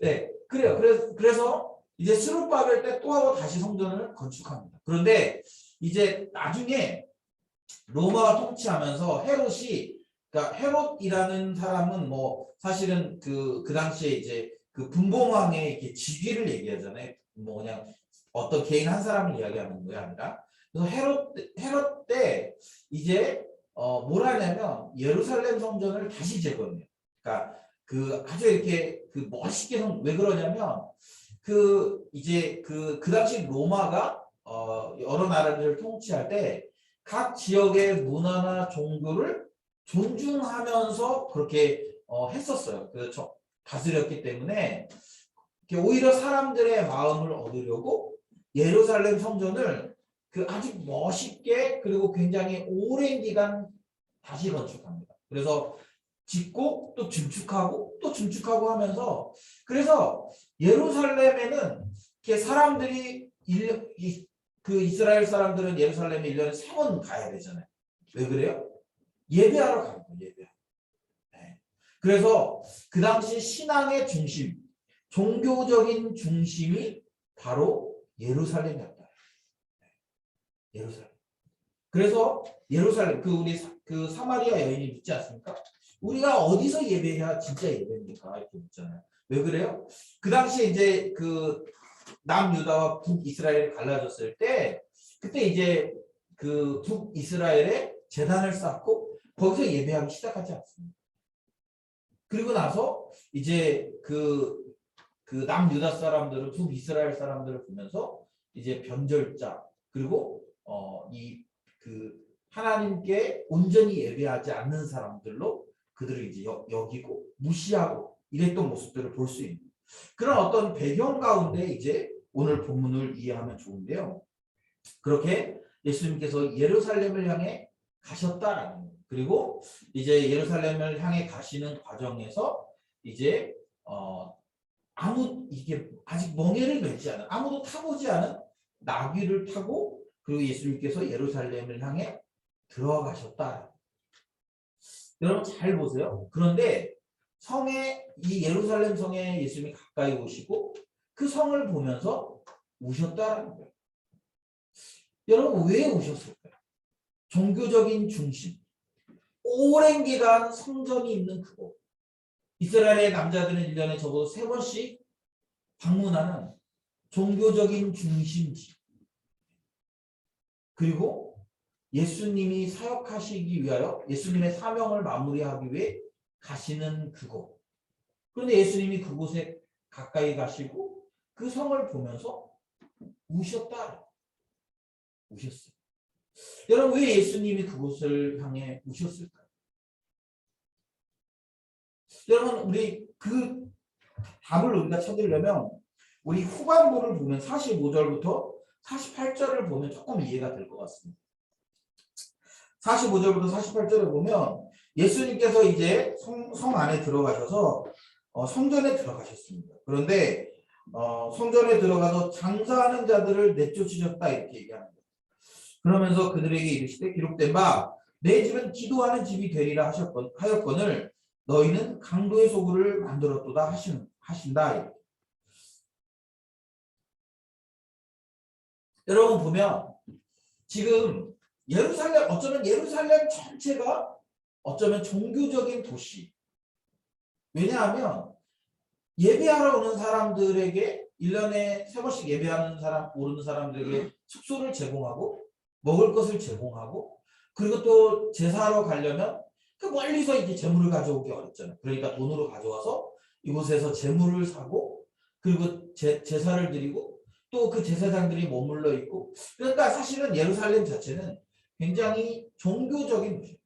네, 그래요. 그래서 이제 스룹바벨 때 또 하고 다시 성전을 건축합니다. 그런데 이제 나중에 로마가 통치하면서 헤롯이, 그러니까 헤롯이라는 사람은 뭐 사실은 그 당시에 이제 그 분봉왕의 이렇게 직위를 얘기하잖아요. 뭐 그냥 어떤 개인 한 사람을 이야기하는 게 아니라. 그래서 헤롯 때 이제 뭘 하냐면 예루살렘 성전을 다시 재건해요. 그러니까 그 아주 이렇게 그 멋있게 왜 그러냐면 이제 그 당시 로마가 여러 나라를 통치할 때 각 지역의 문화나 종교를 존중하면서 그렇게 했었어요. 그래서 다스렸기 때문에 오히려 사람들의 마음을 얻으려고 예루살렘 성전을 그 아주 멋있게 그리고 굉장히 오랜 기간 다시 건축합니다. 그래서 짓고 또 증축하고 또 증축하고 하면서, 그래서 예루살렘에는 이렇게 사람들이 그 이스라엘 사람들은 예루살렘에 1년에 3번 가야 되잖아요. 왜 그래요? 예배하러 가는 거예요. 예배하러. 네. 그래서 그 당시 신앙의 중심, 종교적인 중심이 바로 예루살렘이었다. 예루살렘. 그래서 예루살렘, 우리 그 사마리아 여인이 묻지 않습니까? 우리가 어디서 예배해야 진짜 예배입니까? 이렇게 묻잖아요. 왜 그래요? 그 당시에 이제 그 남유다와 북이스라엘이 갈라졌을 때 그때 이제 그 북이스라엘에 제단을 쌓고 거기서 예배하기 시작하지 않습니다. 그리고 나서 이제 그 남유다 사람들은 북이스라엘 사람들을 보면서 이제 변절자 그리고 이 그 하나님께 온전히 예배하지 않는 사람들로 그들을 이제 여기고 무시하고 이랬던 모습들을 볼 수 있는 그런 어떤 배경 가운데 이제 오늘 본문을 이해하면 좋은데요. 그렇게 예수님께서 예루살렘을 향해 가셨다라는 거예요. 그리고 이제 예루살렘을 향해 가시는 과정에서 이제 이게 아직 멍에를 메지 않은 아무도 타보지 않은 나귀를 타고 그리고 예수님께서 예루살렘을 향해 들어가셨다. 여러분 잘 보세요. 그런데 이 예루살렘 성에 예수님이 가까이 오시고 그 성을 보면서 우셨다라는 거예요. 여러분 왜 우셨을까요? 종교적인 중심, 오랜 기간 성전이 있는 그곳. 이스라엘의 남자들은 1년에 적어도 3번씩 방문하는 종교적인 중심지. 그리고 예수님이 사역하시기 위하여 예수님의 사명을 마무리하기 위해 가시는 그곳. 그런데 예수님이 그곳에 가까이 가시고 그 성을 보면서 우셨다. 우셨어요. 여러분 왜 예수님이 그곳을 향해 우셨을까요? 여러분 우리 그 답을 우리가 찾으려면 우리 후반부를 보면 45절부터 48절을 보면 조금 이해가 될 것 같습니다. 45절부터 48절을 보면 예수님께서 이제 성 안에 들어가셔서 성전에 들어가셨습니다. 그런데 성전에 들어가서 장사하는 자들을 내쫓으셨다 이렇게 얘기하는 거예요. 그러면서 그들에게 이르시되 기록된 바 내 집은 기도하는 집이 되리라 하였거늘 너희는 강도의 소굴을 만들었도다 하신다. 여러분 보면 지금 어쩌면 예루살렘 전체가 어쩌면 종교적인 도시. 왜냐하면 예배하러 오는 사람들에게 1년에 3번씩 예배하는 오는 사람들에게 숙소를 제공하고 먹을 것을 제공하고 그리고 또 제사하러 가려면 그 멀리서 이제 재물을 가져오기 어렵잖아요. 그러니까 돈으로 가져와서 이곳에서 재물을 사고 그리고 제사를 드리고 또 그 제사장들이 머물러 있고 그러니까 사실은 예루살렘 자체는 굉장히 종교적인 도시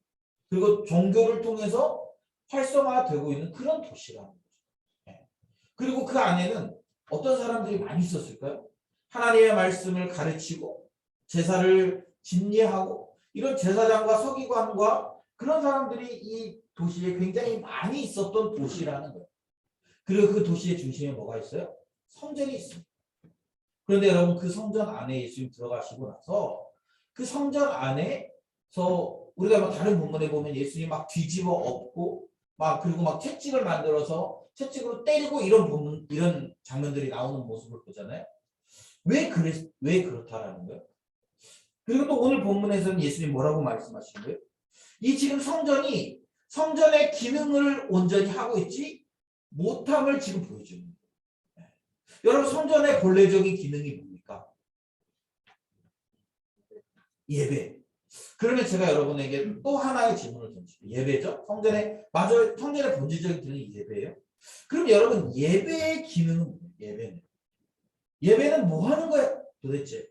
그리고 종교를 통해서 활성화되고 있는 그런 도시라는 거죠. 그리고 그 안에는 어떤 사람들이 많이 있었을까요? 하나님의 말씀을 가르치고 제사를 집례하고 이런 제사장과 서기관과 그런 사람들이 이 도시에 굉장히 많이 있었던 도시라는 거예요. 그리고 그 도시의 중심에 뭐가 있어요? 성전이 있습니다. 그런데 여러분 그 성전 안에 예수님 들어가시고 나서 그 성전 안에서 우리가 뭐 다른 본문에 보면 예수님 막 뒤집어 엎고 그리고 막 채찍을 만들어서 채찍으로 때리고 이런 장면들이 나오는 모습을 보잖아요. 왜 그렇다라는 거예요? 그리고 또 오늘 본문에서는 예수님 뭐라고 말씀하신 거예요? 이 지금 성전의 기능을 온전히 하고 있지 못함을 지금 보여주는 거예요. 여러분 성전의 본래적인 기능이 뭡니까? 예배. 그러면 제가 여러분에게 또 하나의 질문을 던질게요. 예배죠? 성전의 본질적인 기능이 예배예요. 그럼 여러분 예배의 기능은 예배는 뭐 하는 거야 도대체?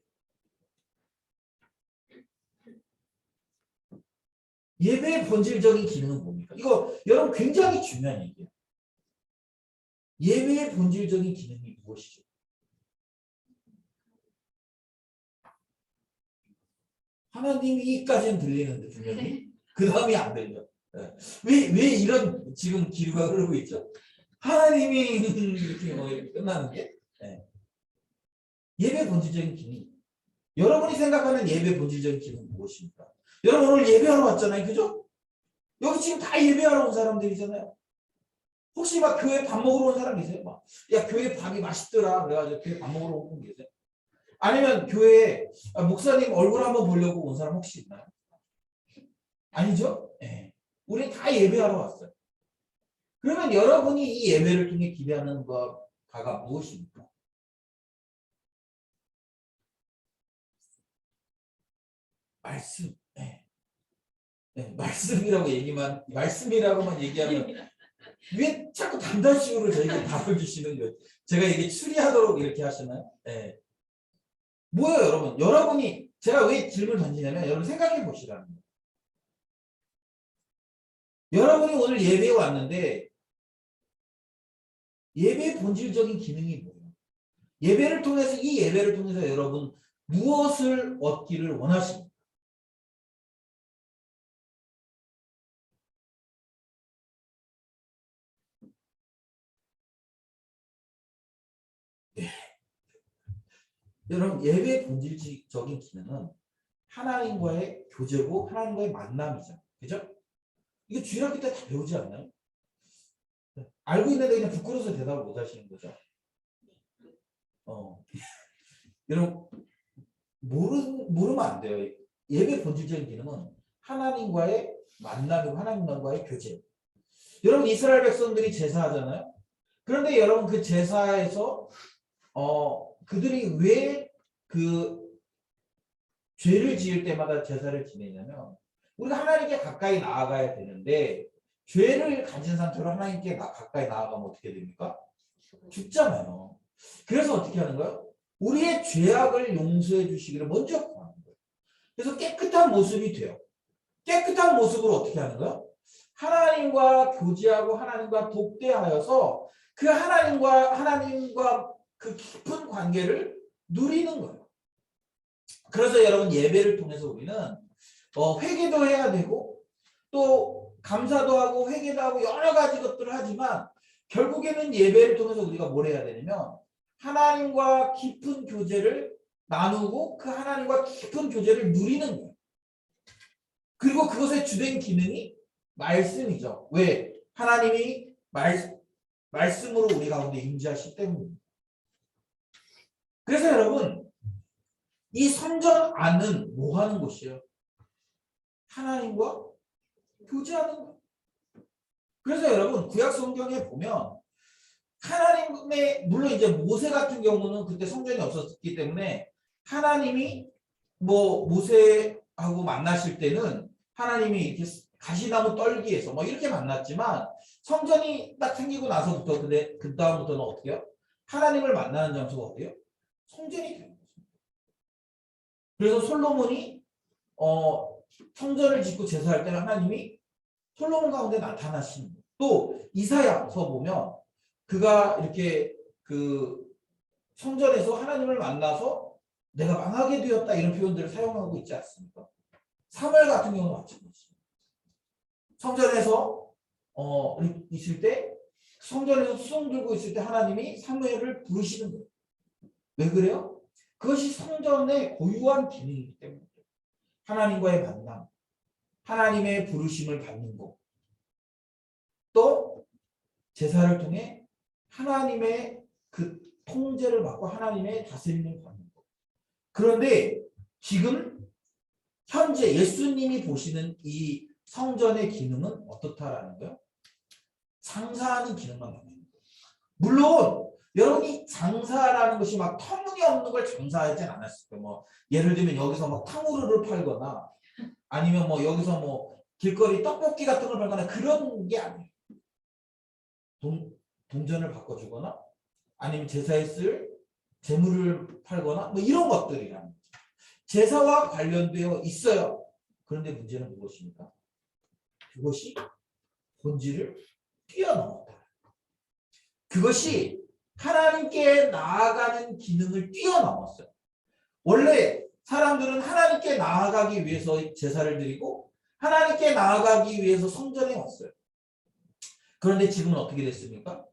예배의 본질적인 기능은 뭡니까? 이거 여러분 굉장히 중요한 얘기예요. 예배의 본질적인 기능이 무엇이죠? 하나님이까지는 들리는데 분명히 그 다음이 안 들려. 왜 이런 지금 기류가 흐르고 있죠? 하나님이 이렇게 끝나는 게 예배 본질적인 기능. 여러분이 생각하는 예배 본질적인 기능은 무엇입니까? 여러분 오늘 예배하러 왔잖아요, 그죠? 여기 지금 다 예배하러 온 사람들이잖아요. 혹시 막 교회 밥 먹으러 온 사람 계세요? 야 교회 밥이 맛있더라 그래가지고 교회 밥 먹으러 온 분 계세요? 아니면 교회에 목사님 얼굴 한번 보려고 온 사람 혹시 있나요? 아니죠? 네. 우리 다 예배하러 왔어요. 그러면 여러분이 이 예배를 통해 기대하는 바가 무엇입니까? 말씀. 네. 네, 말씀이라고만 얘기하면 왜 자꾸 단단식으로 저에게 답을 주시는 거예요? 제가 이게 추리하도록 이렇게 하시나요? 네. 뭐예요, 여러분? 여러분이 제가 왜 질문을 던지냐면 여러분 생각해 보시라는 거예요. 여러분이 오늘 예배에 왔는데 예배의 본질적인 기능이 뭐예요? 예배를 통해서 이 예배를 통해서 여러분 무엇을 얻기를 원하십니까? 네. 여러분 예배의 본질적인 기능은 하나님과의 교제고 하나님과의 만남이죠. 그죠? 이거 주일학교 때 다 배우지 않나요? 알고 있는데 그냥 부끄러워서 대답을 못 하시는 거죠. 여러분 모르면 안 돼요. 예배 본질적인 기능은 하나님과의 만남이고 하나님과의 교제. 여러분 이스라엘 백성들이 제사하잖아요. 그런데 여러분 그 제사에서 그들이 왜 그 죄를 지을 때마다 제사를 지내냐면 우리가 하나님께 가까이 나아가야 되는데 죄를 가진 상태로 하나님께 가까이 나아가면 어떻게 됩니까? 죽잖아요. 그래서 어떻게 하는 거예요? 우리의 죄악을 용서해 주시기를 먼저 구하는 거예요. 그래서 깨끗한 모습이 돼요. 깨끗한 모습으로 어떻게 하는 거예요? 하나님과 교제하고 하나님과 독대하여서 그 하나님과 그 깊은 관계를 누리는 거예요. 그래서 여러분 예배를 통해서 우리는 회개도 해야 되고 또 감사도 하고 회개도 하고 여러 가지 것들을 하지만 결국에는 예배를 통해서 우리가 뭘 해야 되냐면 하나님과 깊은 교제를 나누고 그 하나님과 깊은 교제를 누리는 거예요. 그리고 그것의 주된 기능이 말씀이죠. 왜? 하나님이 말씀으로 우리 가운데 임재하시기 때문입니다. 그래서 여러분 이 성전 안은 뭐 하는 곳이에요? 하나님과 교제하는 거예요. 그래서 여러분 구약 성경에 보면 하나님의 물론 이제 모세 같은 경우는 그때 성전이 없었기 때문에 하나님이 뭐 모세하고 만나실 때는 하나님이 이렇게 가시나무 떨기에서 뭐 이렇게 만났지만 성전이 딱 생기고 나서부터 근데 그 다음부터는 어떻게 해요? 하나님을 만나는 장소가 어디예요? 성전이 되는 거죠. 그래서 솔로몬이 성전을 짓고 제사할 때는 하나님이 솔로몬 가운데 나타나시는 거예요. 또 이사야서 보면 그가 이렇게 그 성전에서 하나님을 만나서 내가 망하게 되었다 이런 표현들을 사용하고 있지 않습니까? 사무엘 같은 경우는 마찬가지입니다. 성전에서 있을 때 성전에서 수송 들고 있을 때 하나님이 사무엘을 부르시는 거예요. 왜 그래요? 그것이 성전의 고유한 기능이기 때문에 하나님과의 만남, 하나님의 부르심을 받는 것, 또 제사를 통해 하나님의 그 통제를 받고 하나님의 다스림을 받는 것. 그런데 지금 현재 예수님이 보시는 이 성전의 기능은 어떻다라는 거예요? 장사하는 기능만 남는 거예요. 물론 여러분이 장사라는 것이 막 터무니없는 걸 장사하진 않았을 거예요. 뭐 예를 들면 여기서 막 탕후루를 팔거나 아니면 뭐 여기서 뭐 길거리 떡볶이 같은 걸 팔거나 그런 게 아니에요. 동전을 바꿔주거나 아니면 제사에 쓸 재물을 팔거나 뭐 이런 것들이라는 거죠. 제사와 관련되어 있어요. 그런데 문제는 무엇입니까? 그것이 본질을 뛰어넘었다. 그것이 하나님께 나아가는 기능을 뛰어넘었어요. 원래 사람들은 하나님께 나아가기 위해서 제사를 드리고 하나님께 나아가기 위해서 성전에 왔어요. 그런데 지금은 어떻게 됐습니까?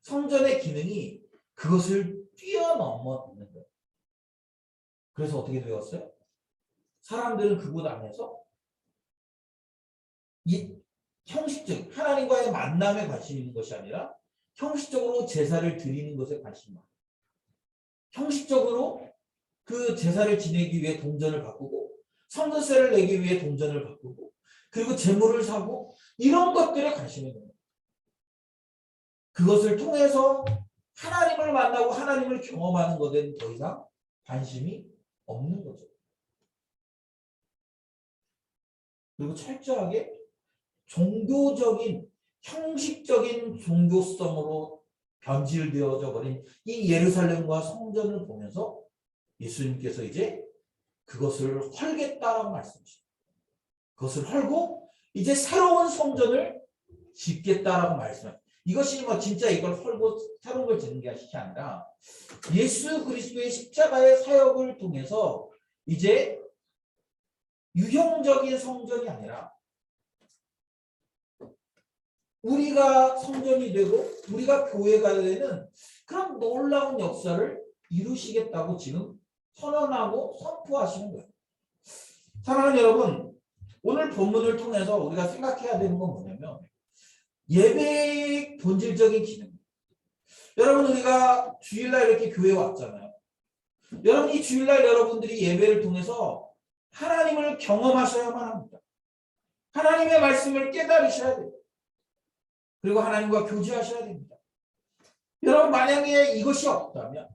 성전의 기능이 그것을 뛰어넘었는 거예요. 그래서 어떻게 되었어요? 사람들은 그곳 안에서 이 형식적 하나님과의 만남에 관심 있는 것이 아니라 형식적으로 제사를 드리는 것에 관심 많아요. 형식적으로 그 제사를 지내기 위해 동전을 바꾸고 성전세를 내기 위해 동전을 바꾸고 그리고 재물을 사고 이런 것들에 관심이 있는 거예요. 그것을 통해서 하나님을 만나고 하나님을 경험하는 것에는 더 이상 관심이 없는 거죠. 그리고 철저하게 종교적인 형식적인 종교성으로 변질되어져 버린 이 예루살렘과 성전을 보면서 예수님께서 이제 그것을 헐겠다라고 말씀하십니다. 그것을 헐고 이제 새로운 성전을 짓겠다라고 말씀합니다. 이것이 뭐 진짜 이걸 헐고 새로운 걸 짓는 게 아니라 예수 그리스도의 십자가의 사역을 통해서 이제 유형적인 성전이 아니라 우리가 성전이 되고 우리가 교회가 되는 그런 놀라운 역사를 이루시겠다고 지금 선언하고 선포하시는 거예요. 사랑하는 여러분, 오늘 본문을 통해서 우리가 생각해야 되는 건 뭐냐면 예배의 본질적인 기능. 여러분, 우리가 주일날 이렇게 교회에 왔잖아요. 여러분, 이 주일날 여러분들이 예배를 통해서 하나님을 경험하셔야만 합니다. 하나님의 말씀을 깨달으셔야 돼요. 그리고 하나님과 교제하셔야 됩니다. 여러분, 만약에 이것이 없다면,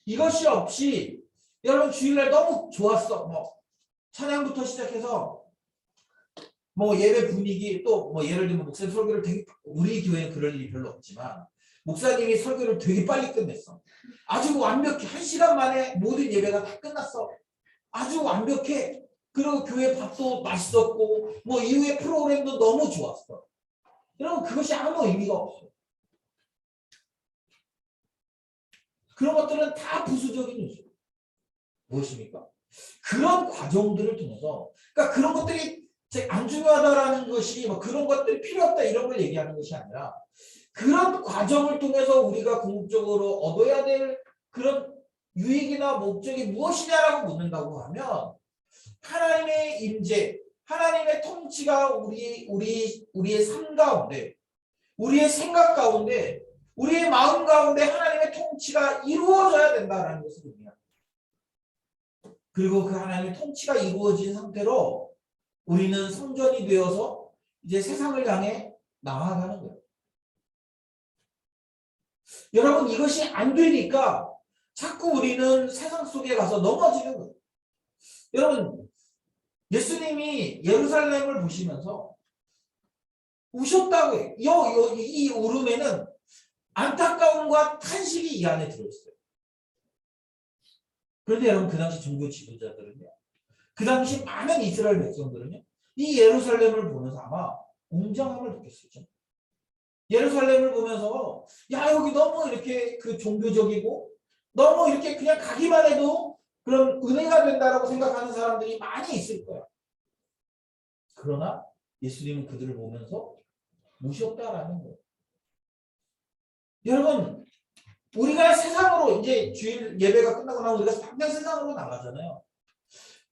이것이 없이 여러분 주일날 너무 좋았어. 뭐 찬양부터 시작해서 뭐 예배 분위기 또 뭐 예를 들면 목사님 설교를 되게 우리 교회는 그럴 일이 별로 없지만 목사님이 설교를 되게 빨리 끝냈어. 아주 완벽해. 1시간 만에 모든 예배가 다 끝났어. 아주 완벽해. 그리고 교회 밥도 맛있었고 뭐 이후에 프로그램도 너무 좋았어. 여러분 그것이 아무 의미가 없어. 그런 것들은 다 부수적인 요소. 무엇입니까? 그런 과정들을 통해서 그러니까 그런 것들이 안 중요하다라는 것이 뭐 그런 것들이 필요 없다 이런 걸 얘기하는 것이 아니라 그런 과정을 통해서 우리가 궁극적으로 얻어야 될 그런 유익이나 목적이 무엇이냐라고 묻는다고 하면 하나님의 임재, 하나님의 통치가 우리의 삶 가운데, 우리의 생각 가운데, 우리의 마음 가운데 하나님의 통치가 이루어져야 된다라는 것을 의미합니다. 그리고 그 하나님의 통치가 이루어진 상태로 우리는 성전이 되어서 이제 세상을 향해 나아가는 거예요. 여러분 이것이 안 되니까 자꾸 우리는 세상 속에 가서 넘어지는 거예요. 여러분 예수님이 예루살렘을 보시면서 우셨다고 해요. 이 울음에는 안타까움과 탄식이 이 안에 들어있어요. 그런데 여러분 그 당시 종교 지도자들은요. 그 당시 많은 이스라엘 백성들은요. 이 예루살렘을 보면서 아마 웅장함을 느꼈었죠. 예루살렘을 보면서 야 여기 너무 이렇게 그 종교적이고 너무 이렇게 그냥 가기만 해도 그런 은혜가 된다라고 생각하는 사람들이 많이 있을 거야. 그러나 예수님은 그들을 보면서 무시했다라는 거예요. 여러분 우리가 세상으로 이제 주일 예배가 끝나고 나면 우리가 당장 세상으로 나가잖아요.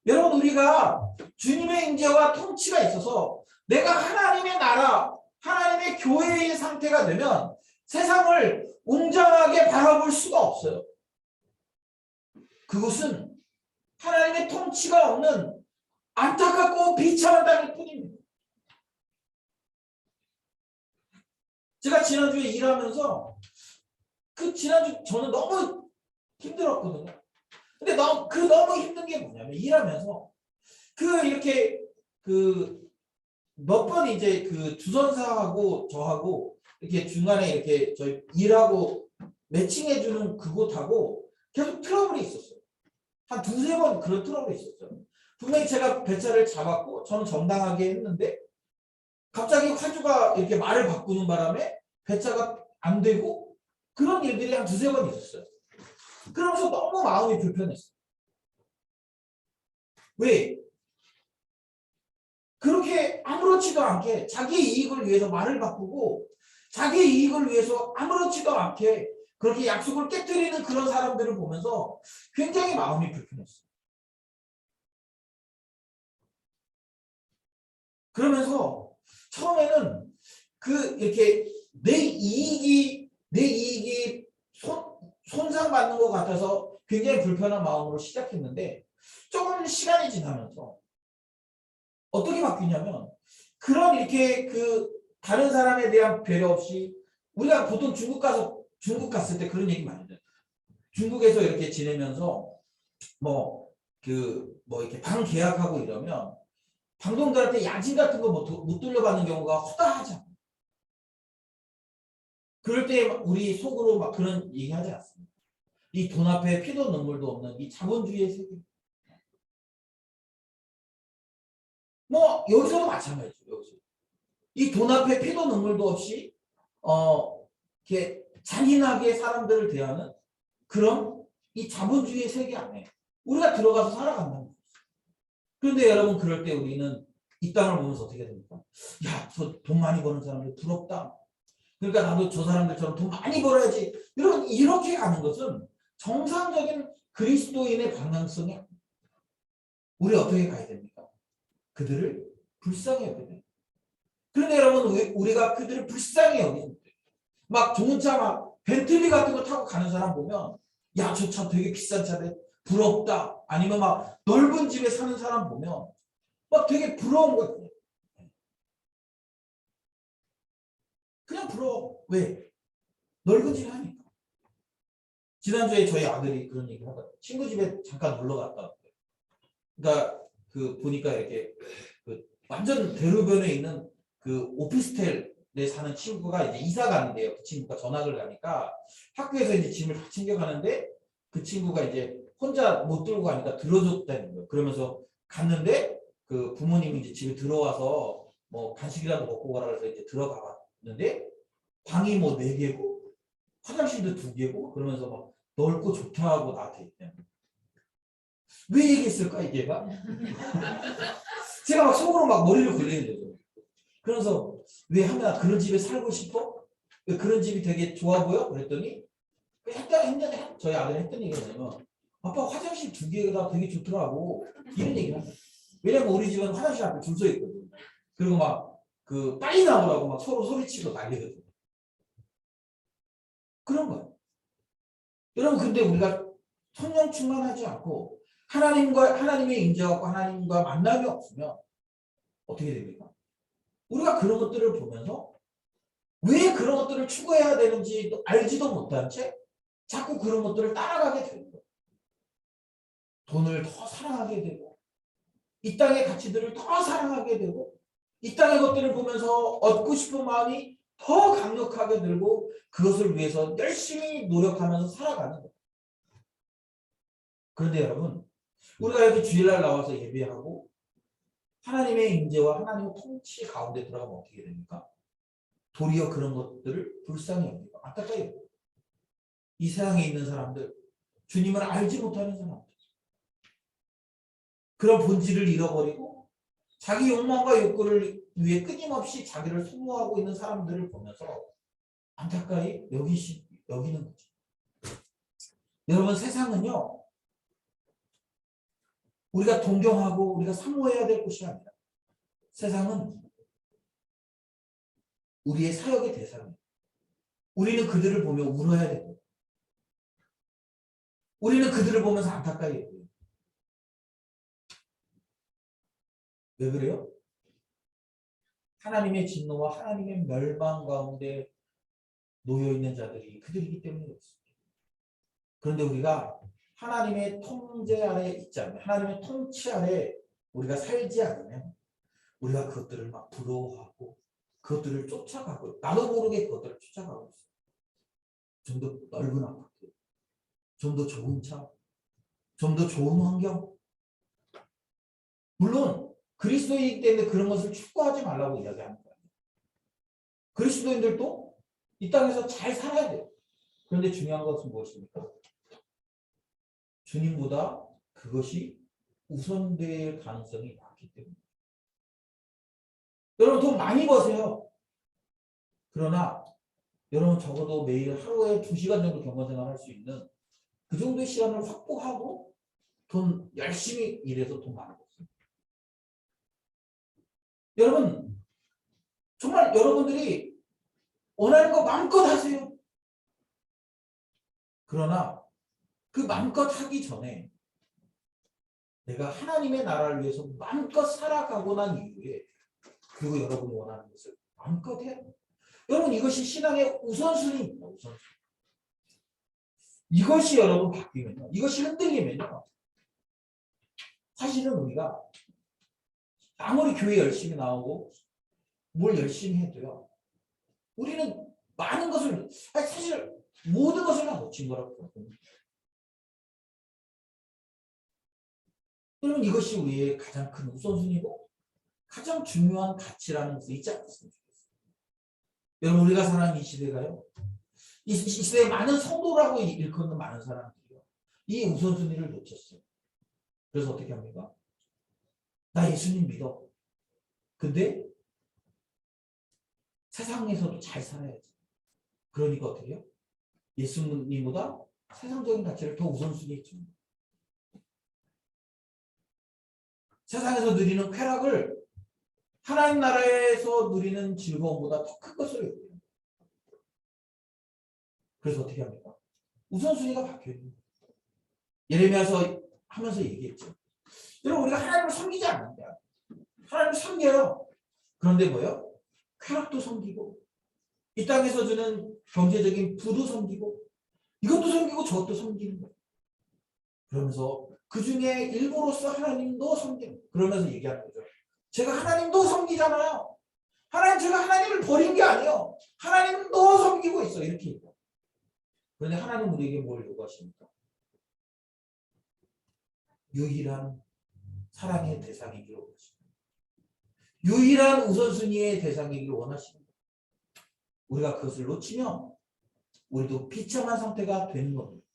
여러분 우리가 주님의 임재와 통치가 있어서 내가 하나님의 나라, 하나님의 교회의 상태가 되면 세상을 웅장하게 바라볼 수가 없어요. 그것은 하나님의 통치가 없는 안타깝고 비참한 땅일 뿐입니다. 제가 지난주에 일하면서 지난주 저는 너무 힘들었거든요. 근데 너무 힘든 게 뭐냐면 일하면서 이렇게 몇 번 이제 주선사하고 저하고 이렇게 중간에 이렇게 저희 일하고 매칭해주는 그곳하고 계속 트러블이 있었어요. 한 두세 번 그런 트러블이 있었어요. 분명히 제가 배차를 잡았고 저는 정당하게 했는데 갑자기 화주가 이렇게 말을 바꾸는 바람에 배차가 안 되고 그런 일들이 한 두세 번 있었어요. 그러면서 너무 마음이 불편했어요. 왜? 그렇게 아무렇지도 않게 자기의 이익을 위해서 말을 바꾸고 자기의 이익을 위해서 아무렇지도 않게 그렇게 약속을 깨뜨리는 그런 사람들을 보면서 굉장히 마음이 불편했어요. 그러면서 처음에는 이렇게 내 이익이 손상받는 것 같아서 굉장히 불편한 마음으로 시작했는데 조금 시간이 지나면서 어떻게 바뀌냐면 그런 이렇게 그 다른 사람에 대한 배려 없이 우리가 보통 중국 갔을 때 그런 얘기 많이 해요. 중국에서 이렇게 지내면서 뭐 이렇게 방 계약하고 이러면 방동들한테 야진 같은 거 못 돌려받는 경우가 허다하잖아. 그럴 때 우리 속으로 막 그런 얘기 하지 않습니까? 이 돈 앞에 피도 눈물도 없는 이 자본주의의 세계. 뭐 여기서도 마찬가지죠. 여기서 이 돈 앞에 피도 눈물도 없이 이렇게 잔인하게 사람들을 대하는 그런 이 자본주의의 세계 안에 우리가 들어가서 살아간다는 거죠. 그런데 여러분 그럴 때 우리는 이 땅을 보면서 어떻게 됩니까? 야, 저 돈 많이 버는 사람들 부럽다. 그러니까 나도 저 사람들처럼 돈 많이 벌어야지. 여러분 이렇게 가는 것은 정상적인 그리스도인의 방향성이 아닙니다. 우리 어떻게 가야 됩니까? 그들을 불쌍히 여겨야 됩니다. 그런데 여러분 우리가 그들을 불쌍히 여기는 막 좋은 차 막 벤틀리 같은 거 타고 가는 사람 보면 야, 저 차 되게 비싼 차래 부럽다. 아니면 막 넓은 집에 사는 사람 보면 막 되게 부러운 거예요. 그냥 부러워. 왜? 넓은 집에 하니까. 지난주에 저희 아들이 그런 얘기를 하더라고요. 친구 집에 잠깐 놀러 갔다 왔어요. 그러니까 보니까 이렇게 완전 대로변에 있는 오피스텔에 사는 친구가 이제 이사 가는데요. 그 친구가 전학을 가니까 학교에서 이제 짐을 다 챙겨가는데 그 친구가 이제 혼자 못 들고 가니까 들어줬다는 거예요. 그러면서 갔는데 그 부모님이 이제 집에 들어와서 뭐 간식이라도 먹고 가라 그래서 이제 들어가 봤는데 방이 뭐 4개고 화장실도 2개고 그러면서 막 넓고 좋다고 나한테 있대요. 왜 얘기했을까 이게가? 제가 막 속으로 막 머리를 굴리는 거죠. 그래서 왜 하면 그런 집에 살고 싶어? 왜 그런 집이 되게 좋아 보여? 그랬더니 저희 아들이 했던 얘기가 뭐냐면 아빠 화장실 2개가 되게 좋더라고 이런 얘기를 하죠. 왜냐면 우리 집은 화장실 앞에 줄 서 있거든. 그리고 막 빨리 나오라고 막 서로 소리치고 난리거든. 그런 거예요. 여러분 근데 우리가 성령 충만하지 않고 하나님의 임재와 하나님과 만남이 없으면 어떻게 됩니까? 우리가 그런 것들을 보면서 왜 그런 것들을 추구해야 되는지 알지도 못한 채 자꾸 그런 것들을 따라가게 되는 거예요. 돈을 더 사랑하게 되고 이 땅의 가치들을 더 사랑하게 되고 이 땅의 것들을 보면서 얻고 싶은 마음이 더 강력하게 들고 그것을 위해서 열심히 노력하면서 살아가는 거예요. 그런데 여러분 우리가 이렇게 주일날 나와서 예배하고 하나님의 임재와 하나님의 통치 가운데 들어가면 어떻게 됩니까? 도리어 그런 것들을 불쌍히 여기고 안타까워요. 이 세상에 있는 사람들, 주님을 알지 못하는 사람들, 그런 본질을 잃어버리고 자기 욕망과 욕구를 위해 끊임없이 자기를 소모하고 있는 사람들을 보면서 안타까이 여기는 거죠. 여러분 세상은요. 우리가 동경하고 우리가 사모해야 될 곳이 아니라 세상은 우리의 사역의 대상이에요. 우리는 그들을 보며 울어야 되고 우리는 그들을 보면서 안타까이 해요. 왜 그래요? 하나님의 진노와 하나님의 멸망 가운데 놓여있는 자들이 그들이기 때문에 그렇습니다. 그런데 우리가 하나님의 통제 아래 있지 않으면 하나님의 통치 아래 우리가 살지 않으면 우리가 그것들을 막 부러워하고 그것들을 쫓아가고 나도 모르게 그것들을 쫓아가고 있어요. 좀 더 넓은 아파트, 좀 더 좋은 차, 좀 더 좋은 환경. 물론 그리스도이기 때문에 그런 것을 추구하지 말라고 이야기하는 거예요. 그리스도인들도 이 땅에서 잘 살아야 돼요. 그런데 중요한 것은 무엇입니까? 주님보다 그것이 우선될 가능성이 많기 때문에. 여러분 돈 많이 버세요. 그러나 여러분 적어도 매일 하루에 2시간 정도 경건생활 할 수 있는 그 정도의 시간을 확보하고 돈 열심히 일해서 돈 많이 버세요. 여러분 정말 여러분들이 원하는 거 마음껏 하세요. 그러나 그 마음껏 하기 전에 내가 하나님의 나라를 위해서 마음껏 살아가고 난 이후에 그리고 여러분이 원하는 것을 마음껏 해야 돼요. 여러분 이것이 신앙의 우선순위입니다. 우선순위. 이것이 여러분 바뀌면요. 이것이 흔들리면요. 사실은 우리가 아무리 교회 열심히 나오고 뭘 열심히 해도요. 우리는 많은 것을 사실 모든 것을 다 놓친 거라고 보거든요. 여러분 이것이 우리의 가장 큰 우선순위고 가장 중요한 가치라는 것을 잊지 않았으면 좋겠어요. 여러분 우리가 사는 이 시대가요. 이 시대에 많은 성도라고 일컫는 많은 사람들이요. 이 우선순위를 놓쳤어요. 그래서 어떻게 합니까? 나 예수님 믿어. 근데 세상에서도 잘 살아야지. 그러니까 어떻게 해요? 예수님보다 세상적인 가치를 더 우선순위에 줍니다. 세상에서 누리는 쾌락을 하나님 나라에서 누리는 즐거움보다 더 큰 것을 여겨요. 그래서 어떻게 합니까? 우선순위가 바뀌어요. 예레미야서 하면서 얘기했죠. 여러분 우리가 하나님을 섬기지 않는다. 하나님을 섬겨요. 그런데 뭐요? 쾌락도 섬기고 이 땅에서 주는 경제적인 부도 섬기고 이것도 섬기고 저것도 섬기는 거예요. 그러면서 그 중에 일부로서 하나님도 섬기는 그러면서 얘기하는 거죠. 제가 하나님도 섬기잖아요. 제가 하나님을 버린 게 아니에요. 하나님도 섬기고 있어. 이렇게 얘기해요. 그런데 하나님 우리에게 뭘 요구하십니까? 유일한 사랑의 대상이기를 원하십니다. 유일한 우선순위의 대상이기를 원하십니다. 우리가 그것을 놓치면 우리도 비참한 상태가 되는 겁니다.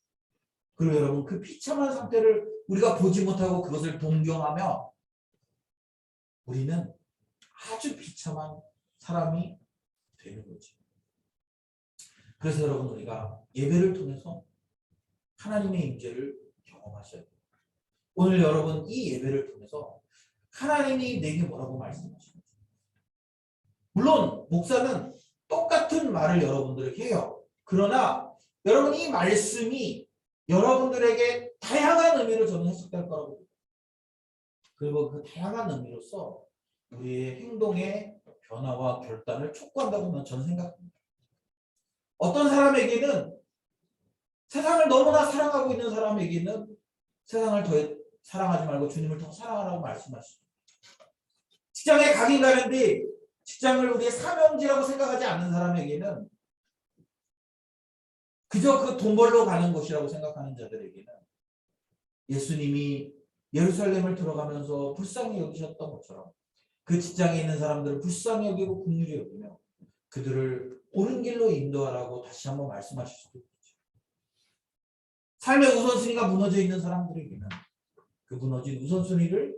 그리고 여러분 그 비참한 상태를 우리가 보지 못하고 그것을 동경하며 우리는 아주 비참한 사람이 되는 거죠. 그래서 여러분 우리가 예배를 통해서 하나님의 임재를 경험하셔야 돼요. 오늘 여러분 이 예배를 통해서 하나님이 내게 뭐라고 말씀하십니까? 물론 목사는 똑같은 말을 여러분들에게 해요. 그러나 여러분 이 말씀이 여러분들에게 다양한 의미로 저는 해석될 거라고 봅니다. 그리고 그 다양한 의미로서 우리의 행동의 변화와 결단을 촉구한다고 저는 생각합니다. 어떤 사람에게는 세상을 너무나 사랑하고 있는 사람에게는 세상을 더 사랑하지 말고 주님을 더 사랑하라고 말씀하시죠. 직장에 가긴 가는데 직장을 우리의 사명지라고 생각하지 않는 사람에게는 그저 그 돈 벌러 가는 곳이라고 생각하는 자들에게는 예수님이 예루살렘을 들어가면서 불쌍히 여기셨던 것처럼 그 직장에 있는 사람들을 불쌍히 여기고 긍휼히 여기며 그들을 옳은 길로 인도하라고 다시 한번 말씀하실 수도 있죠. 삶의 우선순위가 무너져 있는 사람들에게는 그 무너진 우선순위를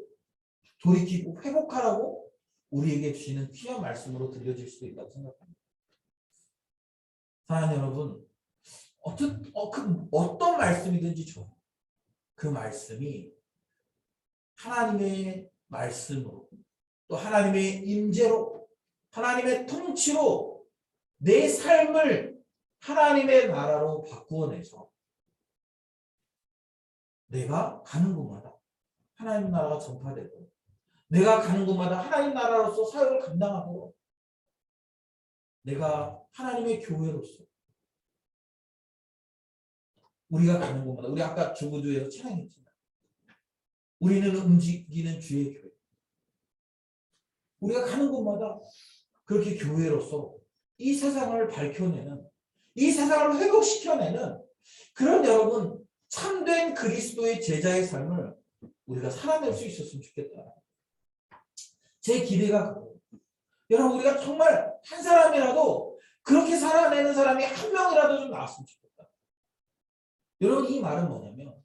돌이키고 회복하라고 우리에게 주시는 귀한 말씀으로 들려질 수도 있다고 생각합니다. 사랑하는 여러분, 어떤 말씀이든지 좋아요. 그 말씀이 하나님의 말씀으로 또 하나님의 임재로 하나님의 통치로 내 삶을 하나님의 나라로 바꾸어내서 내가 가는 곳마다 하나님 나라가 전파되고 내가 가는 곳마다 하나님 나라로서 사역을 감당하고 내가 하나님의 교회로서 우리가 가는 곳마다 우리 아까 주구주에서 찬양했지만 우리는 움직이는 주의 교회 우리가 가는 곳마다 그렇게 교회로서 이 세상을 밝혀내는 이 세상을 회복시켜내는 그런 여러분 참된 그리스도의 제자의 삶을 우리가 살아낼 수 있었으면 좋겠다. 제 기대가 그거예요. 여러분 우리가 정말 한 사람이라도 그렇게 살아내는 사람이 한 명이라도 좀 나왔으면 좋겠다. 여러분 이 말은 뭐냐면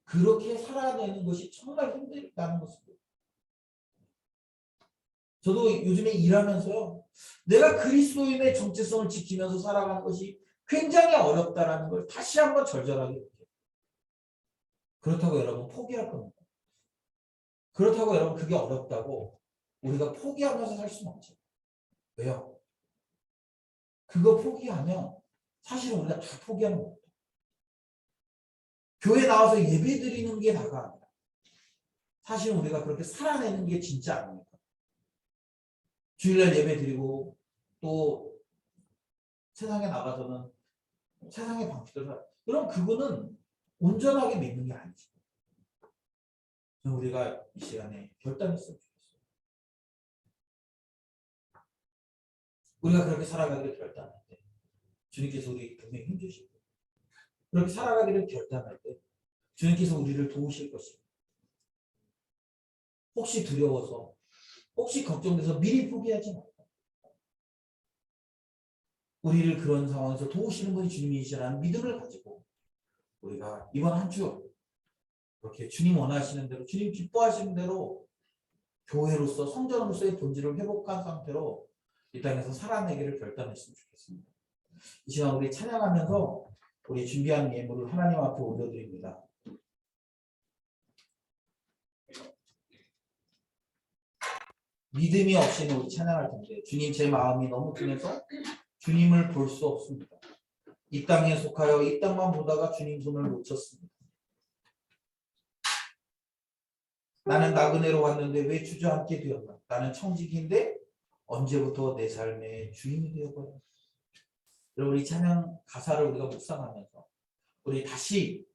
그렇게 살아내는 것이 정말 힘들다는 것입니다. 저도 요즘에 일하면서요. 내가 그리스도인의 정체성을 지키면서 살아가는 것이 굉장히 어렵다라는 걸 다시 한번 절절하게 느껴요. 그렇다고 여러분 포기할 겁니다. 그렇다고 여러분 그게 어렵다고 우리가 포기하면서 살 수는 없죠. 왜요? 그거 포기하면 사실은 우리가 다 포기하는 겁니다. 교회 나와서 예배 드리는 게 다가 아니라 사실 우리가 그렇게 살아내는 게 진짜 아닙니까? 주일날 예배 드리고 또 세상에 나가서는 세상의 방식대로 그럼 그거는 온전하게 믿는 게 아니지. 우리가 이 시간에 결단했으면 좋겠어요. 우리가 그렇게 살아가기를 결단할 때 주님께서 우리 분명히 힘주시고 그렇게 살아가기를 결단할 때 주님께서 우리를 도우실 것입니다. 혹시 두려워서 혹시 걱정돼서 미리 포기하지 말고 우리를 그런 상황에서 도우시는 분이 주님이시라는 믿음을 가지고 우리가 이번 한 주 그렇게 주님 원하시는 대로 주님 기뻐하시는 대로 교회로서 성전으로서의 본질을 회복한 상태로 이 땅에서 살아내기를 결단했으면 좋겠습니다. 이 시간 우리 찬양하면서 우리 준비한 예물을 하나님 앞에 올려드립니다. 믿음이 없이는 우리 찬양할 텐데 주님 제 마음이 너무 tun해서 주님을 볼 수 없습니다. 이 땅에 속하여 이 땅만 보다가 주님 손을 놓쳤습니다. 나는 나그네로 왔는데 왜 주저앉게 되었나? 나는 청직인데 언제부터 내 삶의 주인이 되어버렸나? 우리 찬양 가사를 우리가 묵상하면서 우리 다시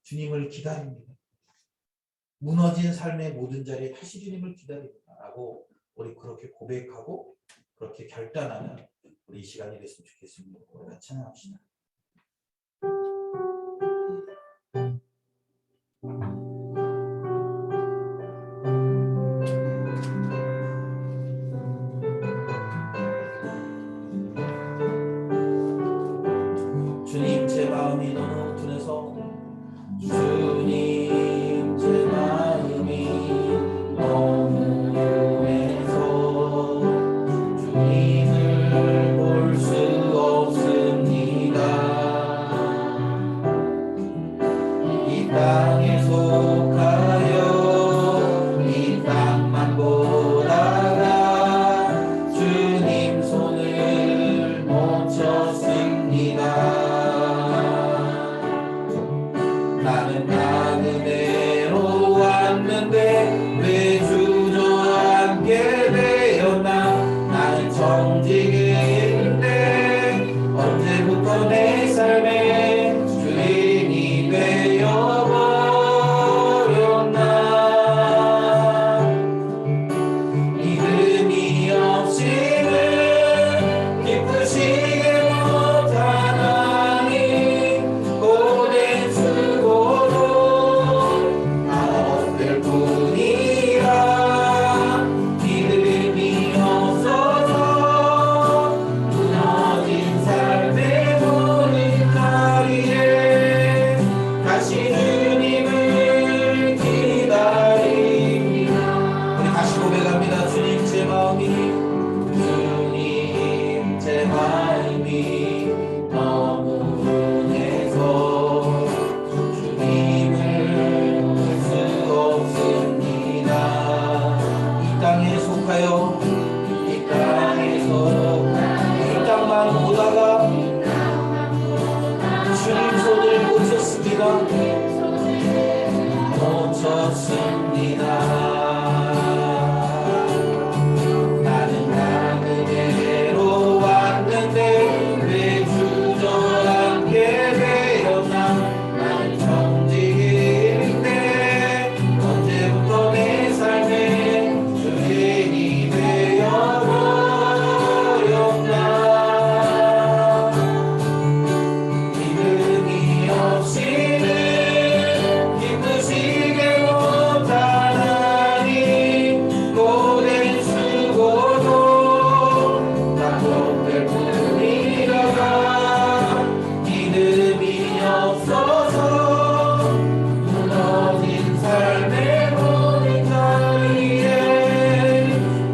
주님을 기다립니다. 무너진 삶의 모든 자리에 다시 주님을 기다립니다. 라고 우리 그렇게 고백하고 그렇게 결단하는 우리 시간이 됐으면 좋겠습니다. 우리 같이 찬양합시다. 주님 제 마음이 너무 tun해서 주님 제 마음이 너무 유해서 주님을 볼 수 없습니다. 이 땅에 속하여 이 땅만 보다가 주님 손을 놓쳤습니다. 나는 나그네로 왔는데 왜 주저앉게 되었나? 나는 정직인데 언제부터 내 삶의 주인이 되어버렸나? 믿음이 없이는 기쁘시게 못하나니 고된 수고도 나될 뿐이라. 믿음이 없어서 무너진 삶의 모든 자리에 다시 주님을 기다립니다. 우리 다시 고백합니다. 주님 제 마음이 너무 tun해서 주님을 볼 수 없습니다. 이 땅에 속하여 이 땅만 보다가 주님 손을 놓쳤습니다. 나는 나그네로 왔는데 왜 주저앉게 되었나? 나는 정직인데 언제부터 내 삶의 주인이 되어버렸나? 믿음이 없이는 기쁘시게 못하나니 고된 수고도 다 못될 뿐이라. 믿음이 없어서 무너진 삶의 모든 자리에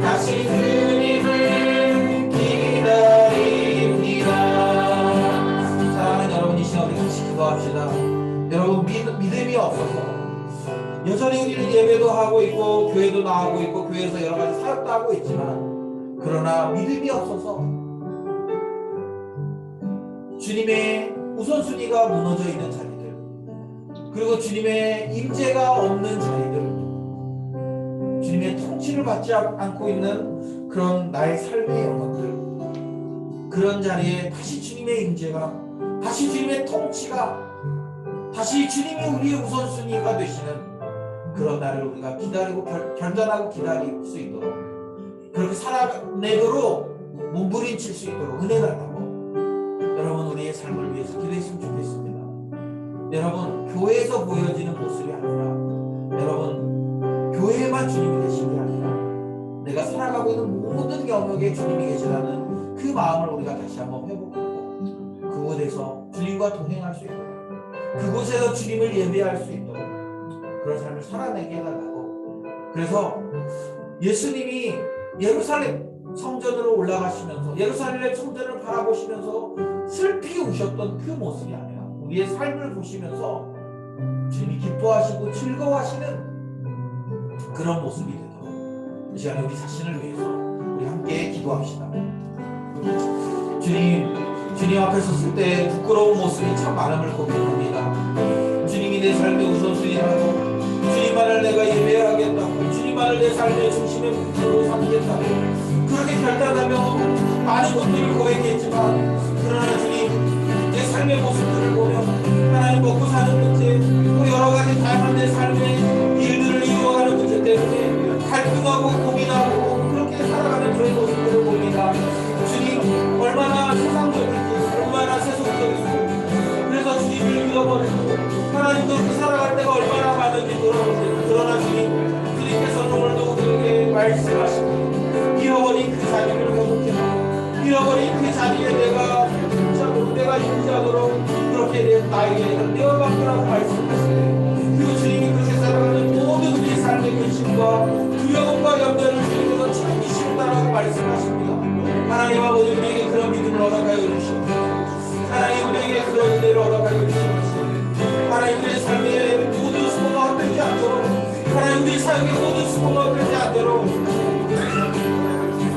다시 주님을 기다립니다. 사랑하는 여러분, 이 시간 우리 같이 기도합시다. 여러분 믿음이 없어서 여전히 우리는 예배도 하고 있고 교회도 나가고 있고 교회에서 여러 가지 사역도 하고 있지만 그러나 믿음이 없어서 주님의 우선순위가 무너져 있는 자리들 그리고 주님의 임재가 없는 자리들 통치를 받지 않고 있는 그런 나의 삶의 영역들, 그런 자리에 다시 주님의 임재가, 다시 주님의 통치가, 다시 주님이 우리의 우선순위가 되시는 그런 날을 우리가 기다리고 결단하고 기다릴 수 있도록, 그렇게 살아내도록 몸부림칠 수 있도록 은혜 달라고 여러분 우리의 삶을 위해서 기도했으면 좋겠습니다. 여러분 교회에서 보여지는 모습이 아니라, 여러분 교회에만 주님이 계신 게 아니라 내가 살아가고 있는 모든 영역에 주님이 계시다는 그 마음을 우리가 다시 한번 회복하고, 그곳에서 주님과 동행할 수 있도록, 그곳에서 주님을 예배할 수 있도록 그런 삶을 살아내게 해달라고. 그래서 예수님이 예루살렘 성전으로 올라가시면서 예루살렘 성전을 바라보시면서 슬피 우셨던 그 모습이 아니라, 우리의 삶을 보시면서 주님이 기뻐하시고 즐거워하시는 그런 모습이 되도록 이 시간에 우리 자신을 위해서 우리 함께 기도합시다. 주님 앞에 섰을 때 부끄러운 모습이 참 많음을 고백합니다. 주님이 내 삶의 우선순위라고, 주님만을 내가 예배하겠다고, 주님만을 내 삶의 중심의 목표로 삼겠다고 그렇게 결단하며 많은 것들을 고백했지만, 그러나 주님 내 삶의 모습들을 보며 하나님 먹고 사는 문제, 또 여러 가지 다양한 내 삶의 일들을 이루어가는 문제 때문에 갈등하고 고민하고 그렇게 살아가는 저의 모습들을 봅니다. 주님 얼마나 세상적이고 얼마나 세속적이고, 그래서 주님을 잃어버리고 하나님도 그렇게 살아갈 때가 얼마나 많은지 돌아보세요. 그러나 주님께서는 오늘도 우리에게 말씀하시고, 잃어버린 그 자리를 회복해라, 잃어버린 그 자리에 내가 인자도록 그렇게 나에게 내어받으라고 말씀하시고, 그리고 주님이 그렇게 살아가는 모든 우리의 삶의 근심과 두려움과 염려를 주님께서 참으신다라고 말씀하십니다. 하나님 아버지, 우리에게 그런 믿음을 허락하여 주시옵소서. 하나님 우리에게 그런 은혜를 허락하여 주시옵소서. 하나님 우리의 삶의 모든 수고가 헛되지 않도록, 하나님 우리 사역의 모든 수고가 헛되지 않도록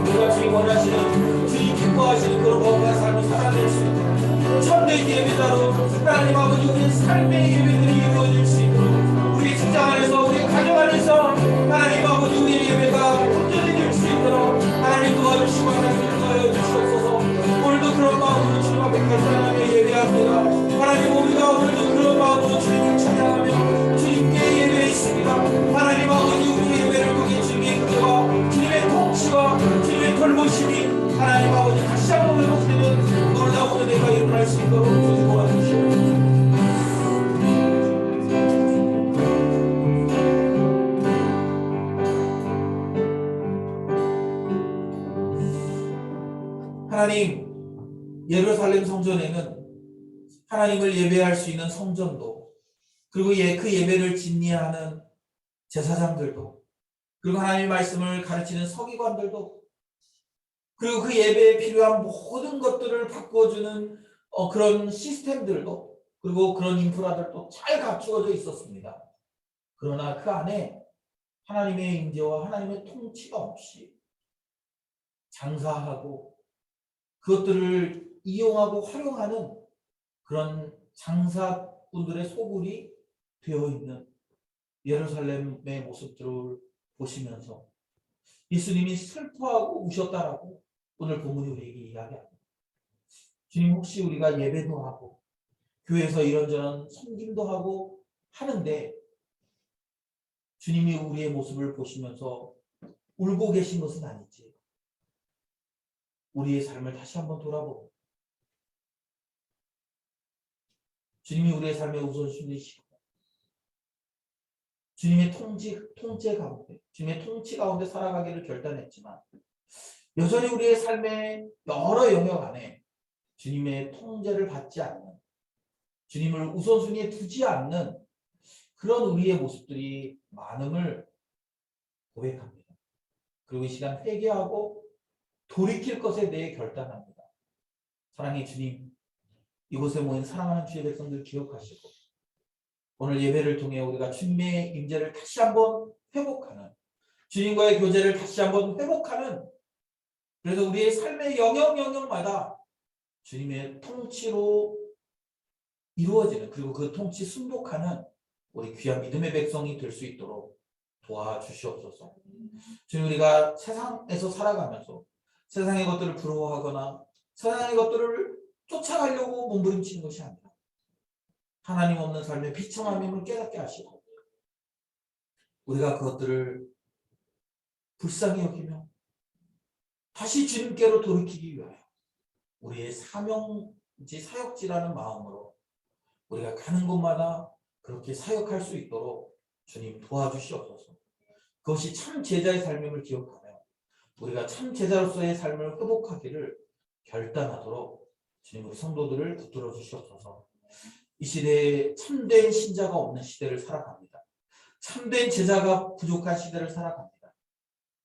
우리가 주님 원하시는, 주님 기뻐하시는 그런 건강한 삶을 살아낼 수 있도록, 참된 예배자로 하나님 아버지 우리의 삶의 예배들이 이루어질 수 있도록, 우리 직장 안에서 우리 가정 안에서 하나님 아버지 우리의 예배가 온전해질 수 있도록 하나님 도와주시고 하나님 도와여 주시옵소서. 오늘도 그런 마음으로 주님 앞에 결단하며 예배합니다. 하나님 우리가 오늘도 그런 마음으로 주님을 찬양하며 주님께 예배했습니다. 하나님 아버지 우리의 예배를 통해 주님의 은혜와 주님의 통치와 주님의 돌보심이 하나님 아버지 다시 한번 회복되는 놀라운 은혜가 일어날 수 있도록 주님 도와주시옵소서. 하나님, 예루살렘 성전에는 하나님을 예배할 수 있는 성전도, 그리고 그 예배를 진리하는 제사장들도, 그리고 하나님의 말씀을 가르치는 서기관들도, 그리고 그 예배에 필요한 모든 것들을 바꿔주는 그런 시스템들도, 그리고 그런 인프라들도 잘 갖추어져 있었습니다. 그러나 그 안에 하나님의 임재와 하나님의 통치가 없이 장사하고 그것들을 이용하고 활용하는 그런 장사꾼들의 소굴이 되어 있는 예루살렘의 모습들을 보시면서 예수님이 슬퍼하고 우셨다라고 오늘 본문이 우리에게 이야기합니다. 주님, 혹시 우리가 예배도 하고 교회에서 이런저런 섬김도 하고 하는데 주님이 우리의 모습을 보시면서 울고 계신 것은 아니지. 우리의 삶을 다시 한번 돌아보고 주님이 우리의 삶의 우선순위시고 주님의 통제 가운데, 주님의 통치 가운데 살아가기를 결단했지만 여전히 우리의 삶의 여러 영역 안에 주님의 통제를 받지 않는, 주님을 우선순위에 두지 않는 그런 우리의 모습들이 많음을 고백합니다. 그리고 이 시간 회개하고 돌이킬 것에 대해 결단합니다. 사랑의 주님, 이곳에 모인 사랑하는 주의 백성들 기억하시고 오늘 예배를 통해 우리가 주님의 임재를 다시 한번 회복하는, 주님과의 교제를 다시 한번 회복하는, 그래서 우리의 삶의 영역마다 주님의 통치로 이루어지는, 그리고 그 통치 순복하는 우리 귀한 믿음의 백성이 될 수 있도록 도와주시옵소서. 주님, 우리가 세상에서 살아가면서 세상의 것들을 부러워하거나 세상의 것들을 쫓아가려고 몸부림치는 것이 아니라 하나님 없는 삶의 비참함임을 깨닫게 하시고 우리가 그것들을 불쌍히 여기며 다시 주님께로 돌이키기 위하여 우리의 사명지 사역지라는 마음으로 우리가 가는 곳마다 그렇게 사역할 수 있도록 주님 도와주시옵소서. 그것이 참 제자의 삶임을 기억하며 우리가 참 제자로서의 삶을 회복하기를 결단하도록 주님 우리 성도들을 붙들어 주시옵소서. 이 시대에 참된 신자가 없는 시대를 살아갑니다. 참된 제자가 부족한 시대를 살아갑니다.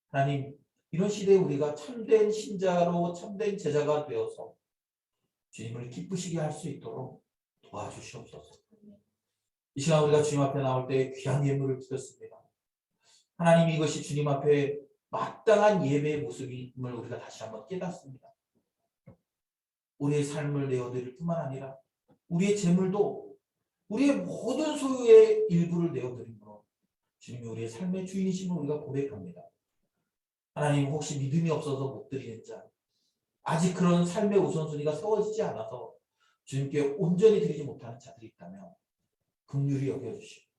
하나님, 이런 시대에 우리가 참된 신자로 참된 제자가 되어서 주님을 기쁘시게 할 수 있도록 도와주시옵소서. 이 시간 우리가 주님 앞에 나올 때 귀한 예물을 드렸습니다. 하나님, 이것이 주님 앞에 마땅한 예배의 모습임을 우리가 다시 한번 깨닫습니다. 우리의 삶을 내어드릴 뿐만 아니라 우리의 재물도 우리의 모든 소유의 일부를 내어드림으로 주님이 우리의 삶의 주인이심을 우리가 고백합니다. 하나님, 혹시 믿음이 없어서 못 드리는 자, 아직 그런 삶의 우선순위가 세워지지 않아서 주님께 온전히 드리지 못하는 자들이 있다면 긍휼히 여겨주시고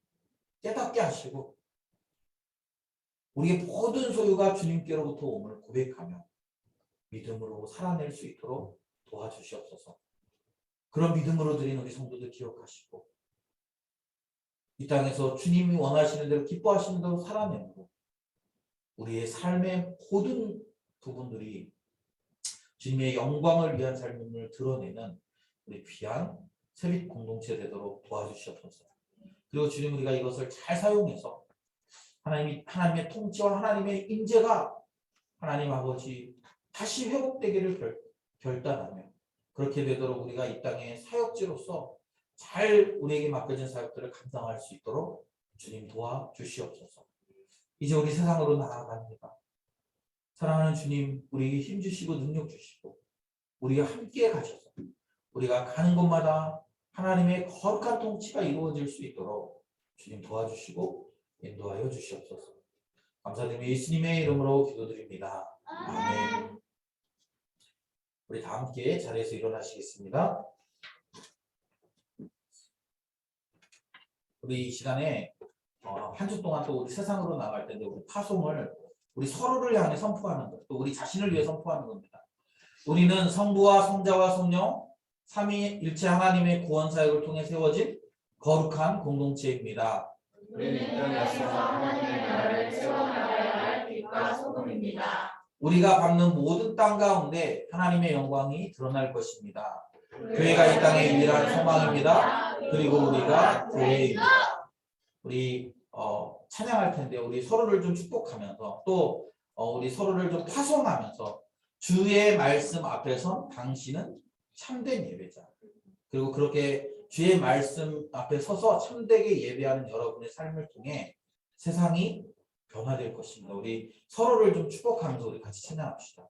깨닫게 하시고 우리의 모든 소유가 주님께로부터 옴을 고백하며 믿음으로 살아낼 수 있도록 도와주시옵소서. 그런 믿음으로 드린 우리 성도들 기억하시고 이 땅에서 주님이 원하시는 대로 기뻐하시는 대로 살아내므로 우리의 삶의 모든 부분들이 주님의 영광을 위한 삶을 드러내는 우리 귀한 세빛 공동체 되도록 도와주시옵소서. 그리고 주님, 우리가 이것을 잘 사용해서 하나님의 통치와 하나님의 임재가 하나님 아버지 다시 회복되기를 결단하며 그렇게 되도록 우리가 이 땅의 사역지로서 잘 우리에게 맡겨진 사역들을 감당할 수 있도록 주님 도와주시옵소서. 이제 우리 세상으로 나아갑니다. 사랑하는 주님, 우리에게 힘주시고 능력 주시고 우리가 함께 가셔서 우리가 가는 곳마다 하나님의 거룩한 통치가 이루어질 수 있도록 주님 도와주시고 인도하여 주시옵소서. 감사드리며 예수님의 이름으로 기도드립니다. 아멘. 우리 다 함께 자리에서 일어나시겠습니다. 우리 이 시간에 한 주 동안 또 우리 세상으로 나갈 텐데 우리 파송을 우리 서로를 향해 선포하는 것, 또 우리 자신을 위해 선포하는 겁니다. 우리는 성부와 성자와 성령 삼위일체 하나님의 구원 사역을 통해 세워진 거룩한 공동체입니다. 우리는 이 땅에서 하나님의 나라를 세워나가야 할 빛과 소금입니다. 우리가 밟는 모든 땅 가운데 하나님의 영광이 드러날 것입니다. 교회가 이 땅의 유일한 소망입니다. 그리고 우리가 교회입니다. 우리 찬양할 텐데 우리 서로를 좀 축복하면서 또 우리 서로를 좀 파송하면서 주의 말씀 앞에선 당신은 참된 예배자. 그리고 그렇게 주의 말씀 앞에 서서 참되게 예배하는 여러분의 삶을 통해 세상이 변화될 것입니다. 우리 서로를 좀 축복하면서 우리 같이 찬양합시다.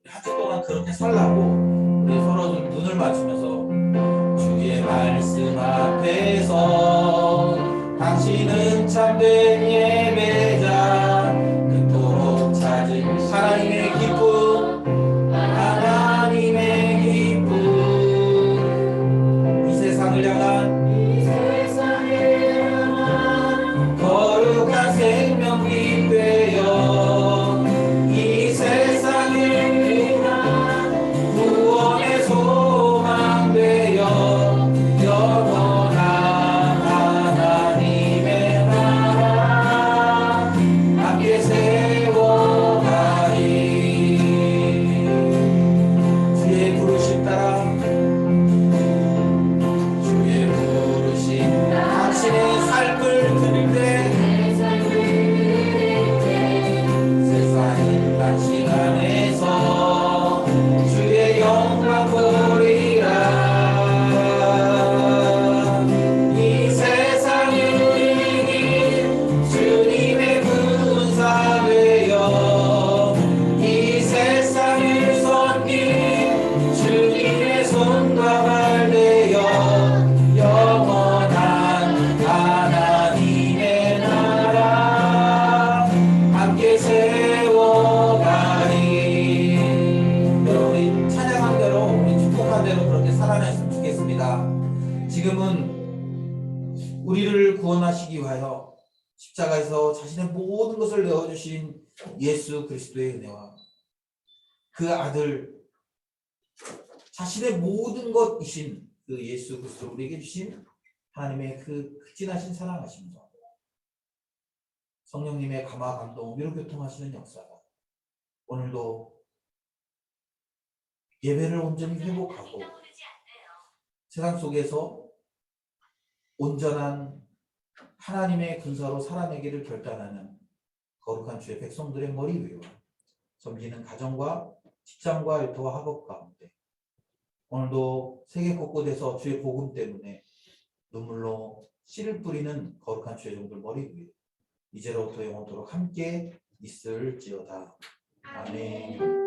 한 주 동안 그렇게 살라고 우리 서로 좀 눈을 맞추면서 주의 말씀 앞에서 당신은 참된 예배자 그토록 찾은 하나님의 기쁨 하나님의 기쁨 이 세상을 향한 거룩한 생명이 되어 이 세상을 위한 구원의 소망 되어 영원한 하나님의 나라 지금은 우리를 구원하시기 위하여 십자가에서 자신의 모든 것을 내어주신 예수 그리스도의 은혜와 그 아들 자신의 모든 것이신 그 예수 그리스도 우리에게 주신 하나님의 그 극진하신 사랑하심과 성령님의 감화 감동 위로 교통하시는 역사가 오늘도 예배를 온전히 회복하고 세상 속에서 온전한 하나님의 근사로 살아내기를 결단하는 거룩한 주의 백성들의 머리 위로 섬기는 가정과 직장과 일터와 학업 가운데 오늘도 세계 곳곳에서 주의 복음 때문에 눈물로 씨를 뿌리는 거룩한 주의 종들 머리 위에 이제로부터 영원토록 함께 있을지어다. 아멘.